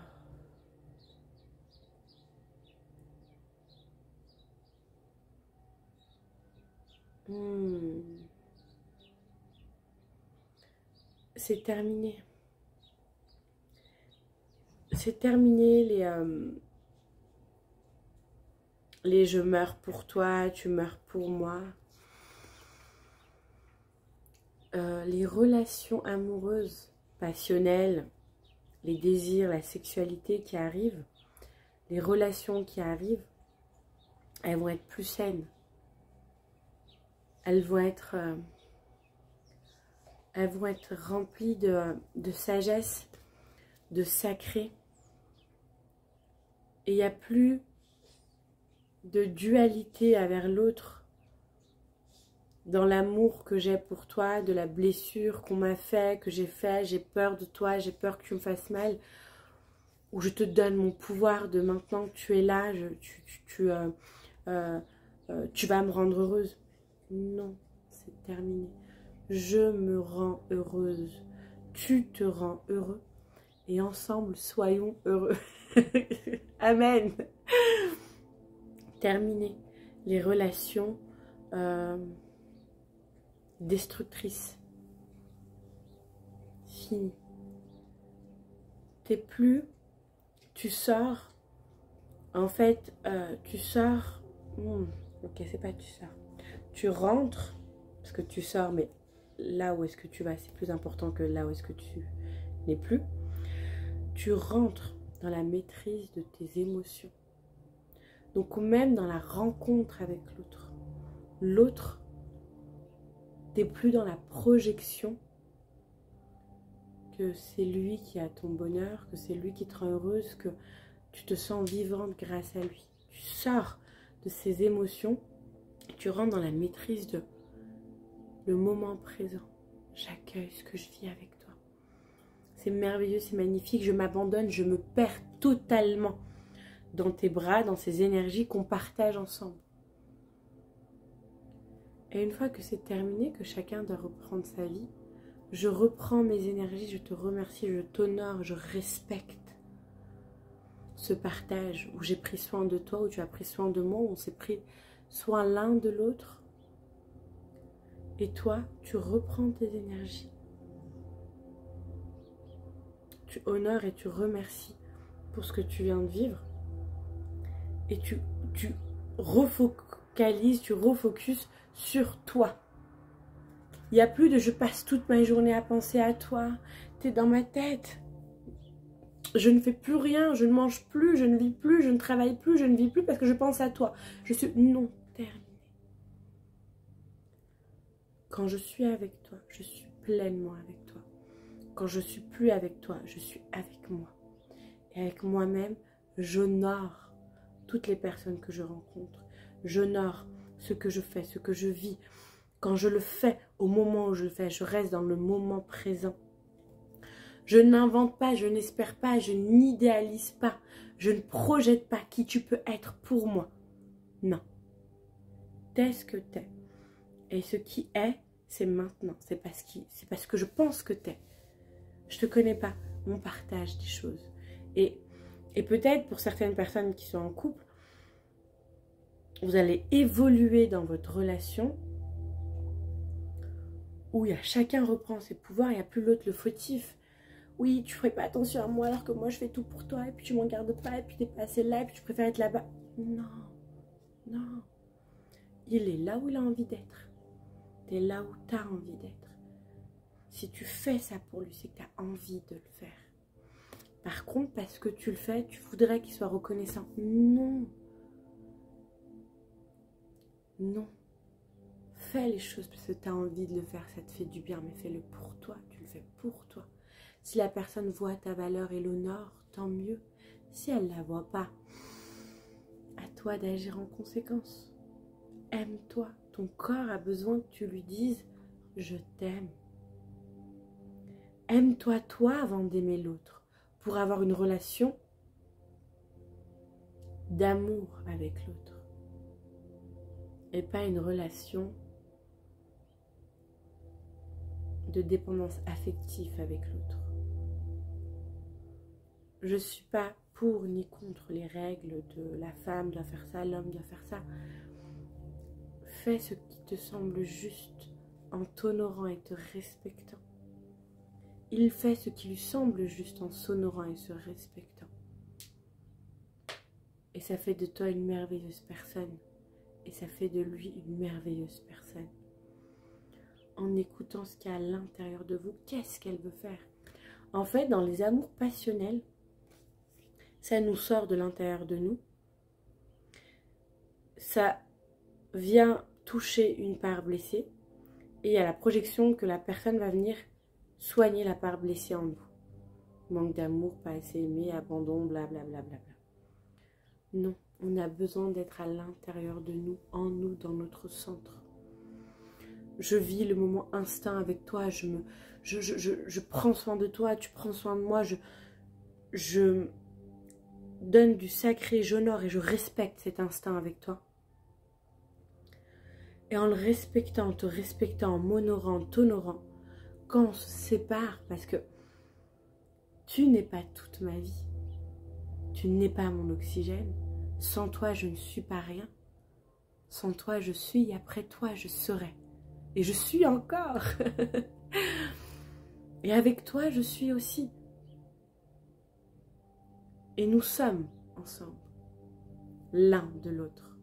[SPEAKER 1] C'est terminé. C'est terminé les je meurs pour toi, tu meurs pour moi. Les relations amoureuses, passionnelles, les désirs, la sexualité qui arrivent, les relations qui arrivent, elles vont être plus saines. Elles vont être remplies de sagesse, de sacré. Et il n'y a plus de dualité envers l'autre dans l'amour que j'ai pour toi, de la blessure qu'on m'a fait, que j'ai fait, j'ai peur de toi, j'ai peur que tu me fasses mal, où je te donne mon pouvoir de maintenant que tu es là, tu vas me rendre heureuse. Non, c'est terminé. Je me rends heureuse, tu te rends heureux et ensemble soyons heureux. Amen. Terminé les relations destructrices. Fini. T'es plus, tu sors, en fait, tu sors, ok, c'est pas tu sors, tu rentres, parce que tu sors, mais là où est-ce que tu vas, c'est plus important que là où est-ce que tu n'es plus. Tu rentres dans la maîtrise de tes émotions. Donc même dans la rencontre avec l'autre, t'es plus dans la projection que c'est lui qui a ton bonheur, que c'est lui qui te rend heureuse, que tu te sens vivante grâce à lui. Tu sors de ces émotions, tu rentres dans la maîtrise de le moment présent. J'accueille ce que je vis avec toi. C'est merveilleux, c'est magnifique, je m'abandonne, je me perds totalement dans tes bras, dans ces énergies qu'on partage ensemble. Et une fois que c'est terminé, que chacun doit reprendre sa vie, je reprends mes énergies, je te remercie, je t'honore, je respecte ce partage où j'ai pris soin de toi, où tu as pris soin de moi, où on s'est pris soin l'un de l'autre. Et toi, tu reprends tes énergies. Tu honores et tu remercies pour ce que tu viens de vivre. Et tu refocalises, tu refocuses sur toi. Il n'y a plus de je passe toute ma journée à penser à toi. Tu es dans ma tête. Je ne fais plus rien, je ne mange plus, je ne vis plus, je ne travaille plus, je ne vis plus parce que je pense à toi. Je suis non terminée. Quand je suis avec toi, je suis pleinement avec toi. Quand je suis plus avec toi, je suis avec moi. Et avec moi-même, j'honore toutes les personnes que je rencontre. J'honore ce que je fais, ce que je vis. Quand je le fais, au moment où je le fais, je reste dans le moment présent. Je n'invente pas, je n'espère pas, je n'idéalise pas. Je ne projette pas qui tu peux être pour moi. Non. T'es ce que t'es. Et ce qui est, c'est maintenant. C'est parce que je pense que t'es. Je te connais pas. On partage des choses. Et peut-être pour certaines personnes qui sont en couple, vous allez évoluer dans votre relation où il y a chacun reprend ses pouvoirs, il n'y a plus l'autre le fautif. Oui, tu ferais pas attention à moi alors que moi je fais tout pour toi et puis tu m'en gardes pas et puis t'es pas assez là et puis tu préfères être là-bas. Non, non. Il est là où il a envie d'être. T'es là où tu as envie d'être. Si tu fais ça pour lui, c'est que tu as envie de le faire. Par contre, parce que tu le fais, tu voudrais qu'il soit reconnaissant. Non. Non. Fais les choses parce que tu as envie de le faire, ça te fait du bien, mais fais-le pour toi, tu le fais pour toi. Si la personne voit ta valeur et l'honore, tant mieux. Si elle ne la voit pas, à toi d'agir en conséquence. Aime-toi. Ton corps a besoin que tu lui dises « je t'aime ». Aime-toi toi avant d'aimer l'autre, pour avoir une relation d'amour avec l'autre. Et pas une relation de dépendance affective avec l'autre. Je ne suis pas pour ni contre les règles de la femme doit faire ça, l'homme doit faire ça. Fais ce qui te semble juste en t'honorant et te respectant. Il fait ce qui lui semble juste en s'honorant et se respectant. Et ça fait de toi une merveilleuse personne. Et ça fait de lui une merveilleuse personne. En écoutant ce qu'il y a à l'intérieur de vous, qu'est-ce qu'elle veut faire? En fait, dans les amours passionnels, ça nous sort de l'intérieur de nous. Ça vient toucher une part blessée. Et il y a la projection que la personne va venir soigner la part blessée en nous. Manque d'amour, pas assez aimé, abandon, blablabla. Non, on a besoin d'être à l'intérieur de nous, en nous, dans notre centre. Je vis le moment instinct avec toi, je prends soin de toi, tu prends soin de moi, je donne du sacré, j'honore et je respecte cet instinct avec toi. Et en le respectant, en te respectant, en m'honorant, en t'honorant, quand on se sépare, parce que tu n'es pas toute ma vie, tu n'es pas mon oxygène, sans toi je ne suis pas rien, sans toi je suis, après toi je serai, et je suis encore, et avec toi je suis aussi, et nous sommes ensemble, l'un de l'autre,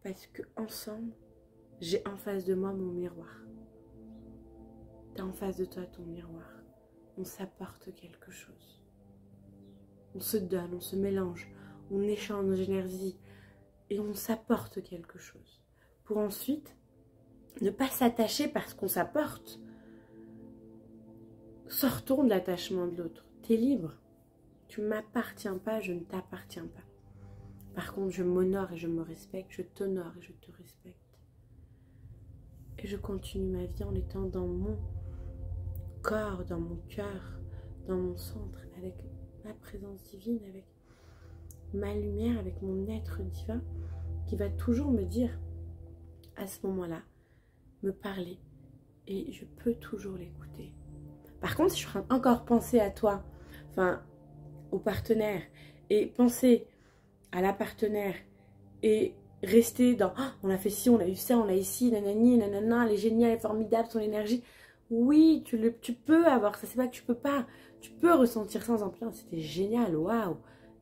[SPEAKER 1] parce que ensemble, j'ai en face de moi mon miroir. Tu as en face de toi ton miroir. On s'apporte quelque chose. On se donne, on se mélange, on échange nos énergies et on s'apporte quelque chose. Pour ensuite ne pas s'attacher parce qu'on s'apporte. Sortons de l'attachement de l'autre. Tu es libre. Tu ne m'appartiens pas, je ne t'appartiens pas. Par contre, je m'honore et je me respecte, je t'honore et je te respecte. Et je continue ma vie en étant dans mon corps, dans mon cœur, dans mon centre, avec ma présence divine, avec ma lumière, avec mon être divin qui va toujours me dire à ce moment-là, me parler et je peux toujours l'écouter. Par contre, si je suis encore penser à toi, enfin au partenaire et penser à la partenaire et rester dans oh, on a fait ci, on a eu ça, on a ici, nanani, nanana, elle est géniale, elle est formidable, son énergie. Oui, tu peux avoir ça, c'est pas que tu peux pas. Tu peux ressentir ça en disant, c'était génial, waouh,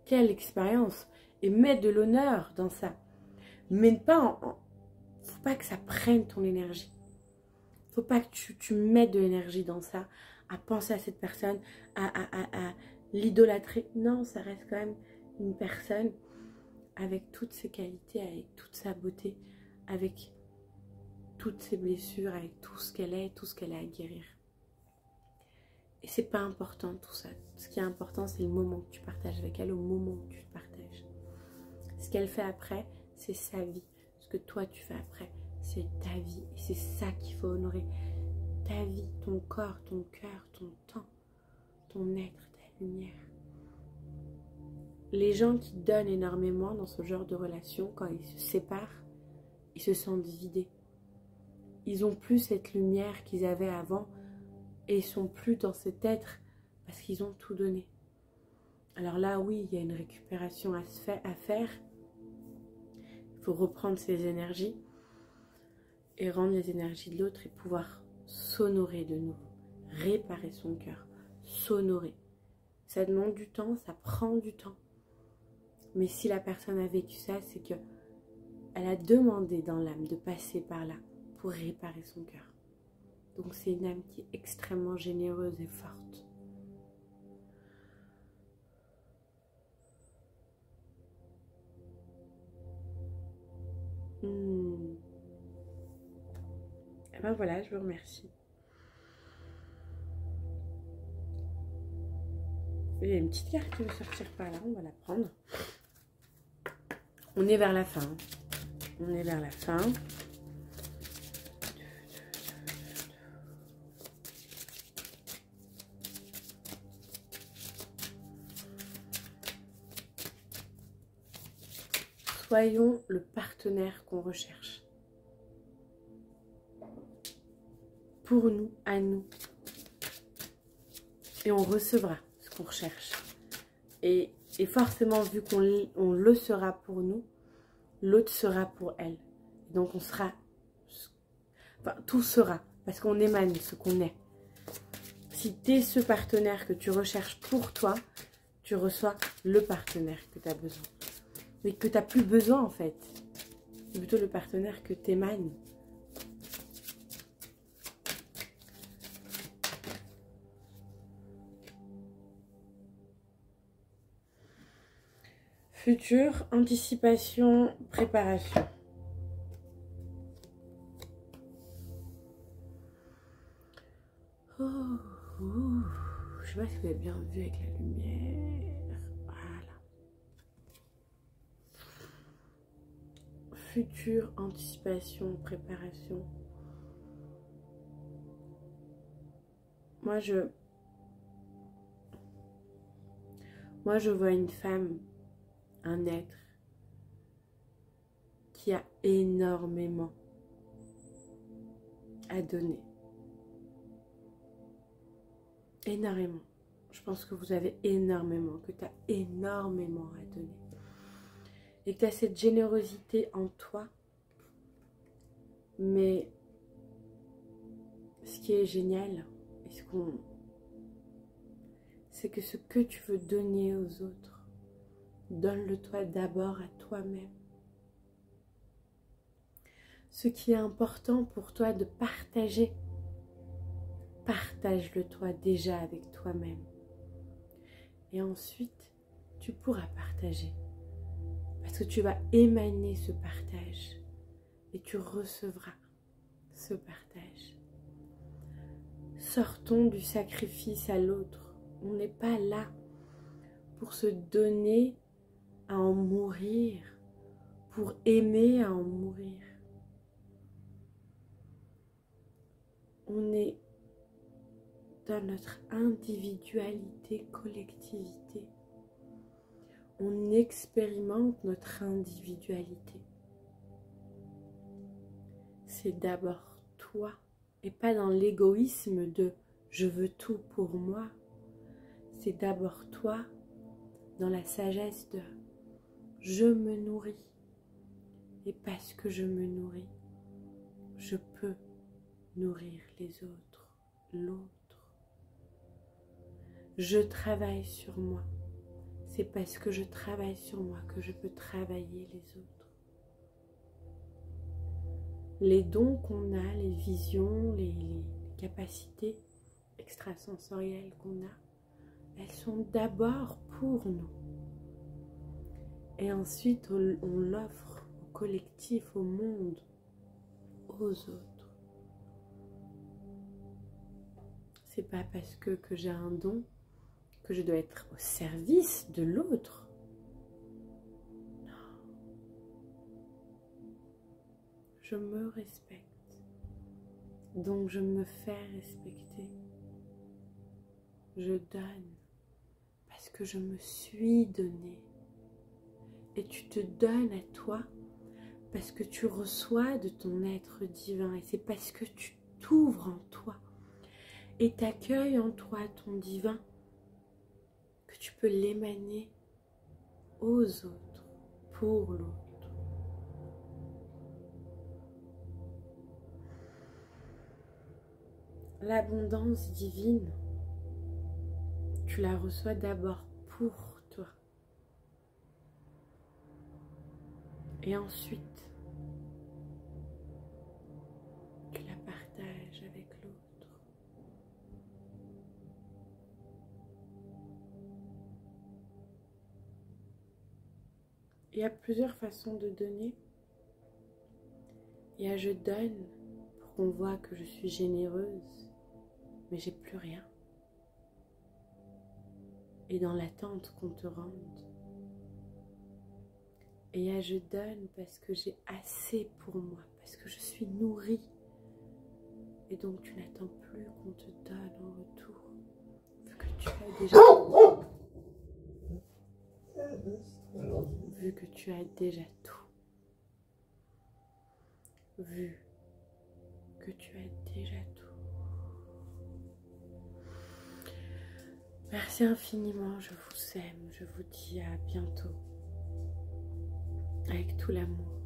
[SPEAKER 1] quelle expérience. Et mettre de l'honneur dans ça. Mais pas faut pas que ça prenne ton énergie. Faut pas que tu mettes de l'énergie dans ça, à penser à cette personne, à l'idolâtrer. Non, ça reste quand même une personne avec toutes ses qualités, avec toute sa beauté, avec toutes ses blessures, avec tout ce qu'elle est, tout ce qu'elle a à guérir. Et c'est pas important tout ça. Ce qui est important, c'est le moment que tu partages avec elle, au moment où tu le partages. Ce qu'elle fait après, c'est sa vie. Ce que toi tu fais après, c'est ta vie. Et c'est ça qu'il faut honorer. Ta vie, ton corps, ton cœur, ton temps, ton être, ta lumière. Les gens qui donnent énormément dans ce genre de relation, quand ils se séparent, ils se sentent vidés. Ils n'ont plus cette lumière qu'ils avaient avant et ils sont plus dans cet être parce qu'ils ont tout donné. Alors là, oui, il y a une récupération à faire. Il faut reprendre ses énergies et rendre les énergies de l'autre et pouvoir s'honorer de nouveau, réparer son cœur, s'honorer. Ça demande du temps, ça prend du temps. Mais si la personne a vécu ça, c'est que elle a demandé dans l'âme de passer par là pour réparer son cœur. Donc c'est une âme qui est extrêmement généreuse et forte. Et ben voilà, je vous remercie. Il y a une petite carte qui veut sortir par là, on va la prendre. On est vers la fin. On est vers la fin. Soyons le partenaire qu'on recherche. Pour nous, à nous. Et on recevra ce qu'on recherche. Et forcément, vu qu'on le sera pour nous, l'autre sera pour elle. Donc on sera... Enfin, tout sera. Parce qu'on émane ce qu'on est. Si tu es ce partenaire que tu recherches pour toi, tu reçois le partenaire que tu as besoin. Mais que tu n'as plus besoin en fait. C'est plutôt le partenaire que tu émanes. Futur, anticipation, préparation. Je sais pas si vous avez bien vu avec la lumière. Voilà. Futur, anticipation, préparation. Moi je vois une femme, un être qui a énormément à donner. Énormément. Je pense que vous avez énormément, que tu as énormément à donner. Et que tu as cette générosité en toi. Mais ce qui est génial, c'est que ce que tu veux donner aux autres, donne-le toi d'abord à toi-même. Ce qui est important pour toi de partager, partage-le toi déjà avec toi-même. Et ensuite, tu pourras partager. Parce que tu vas émaner ce partage. Et tu recevras ce partage. Sortons du sacrifice à l'autre. On n'est pas là pour se donner à en mourir. Pour aimer à en mourir. On est dans notre individualité, collectivité. On expérimente notre individualité. C'est d'abord toi et pas dans l'égoïsme de je veux tout pour moi. C'est d'abord toi dans la sagesse de je me nourris et parce que je me nourris, je peux nourrir les autres, l'autre. Je travaille sur moi. C'est parce que je travaille sur moi que je peux travailler les autres. Les dons qu'on a, les visions, les capacités extrasensorielles qu'on a, elles sont d'abord pour nous. Et ensuite, on l'offre au collectif, au monde, aux autres. C'est pas parce que j'ai un don que je dois être au service de l'autre. Non. Je me respecte. Donc je me fais respecter. Je donne parce que je me suis donné. Et tu te donnes à toi parce que tu reçois de ton être divin. Et c'est parce que tu t'ouvres en toi et t'accueilles en toi ton divin que tu peux l'émaner aux autres, pour l'autre. L'abondance divine, tu la reçois d'abord pour toi. Et ensuite, tu la partages avec l'autre. Il y a plusieurs façons de donner. Il y a je donne pour qu'on voit que je suis généreuse, mais j'ai plus rien. Et dans l'attente qu'on te rende. Et il y a je donne parce que j'ai assez pour moi, parce que je suis nourrie. Et donc tu n'attends plus qu'on te donne en retour, vu que tu as déjà tout. Vu que tu as déjà tout. Vu que tu as déjà tout. Merci infiniment, je vous aime, je vous dis à bientôt. Avec tout l'amour.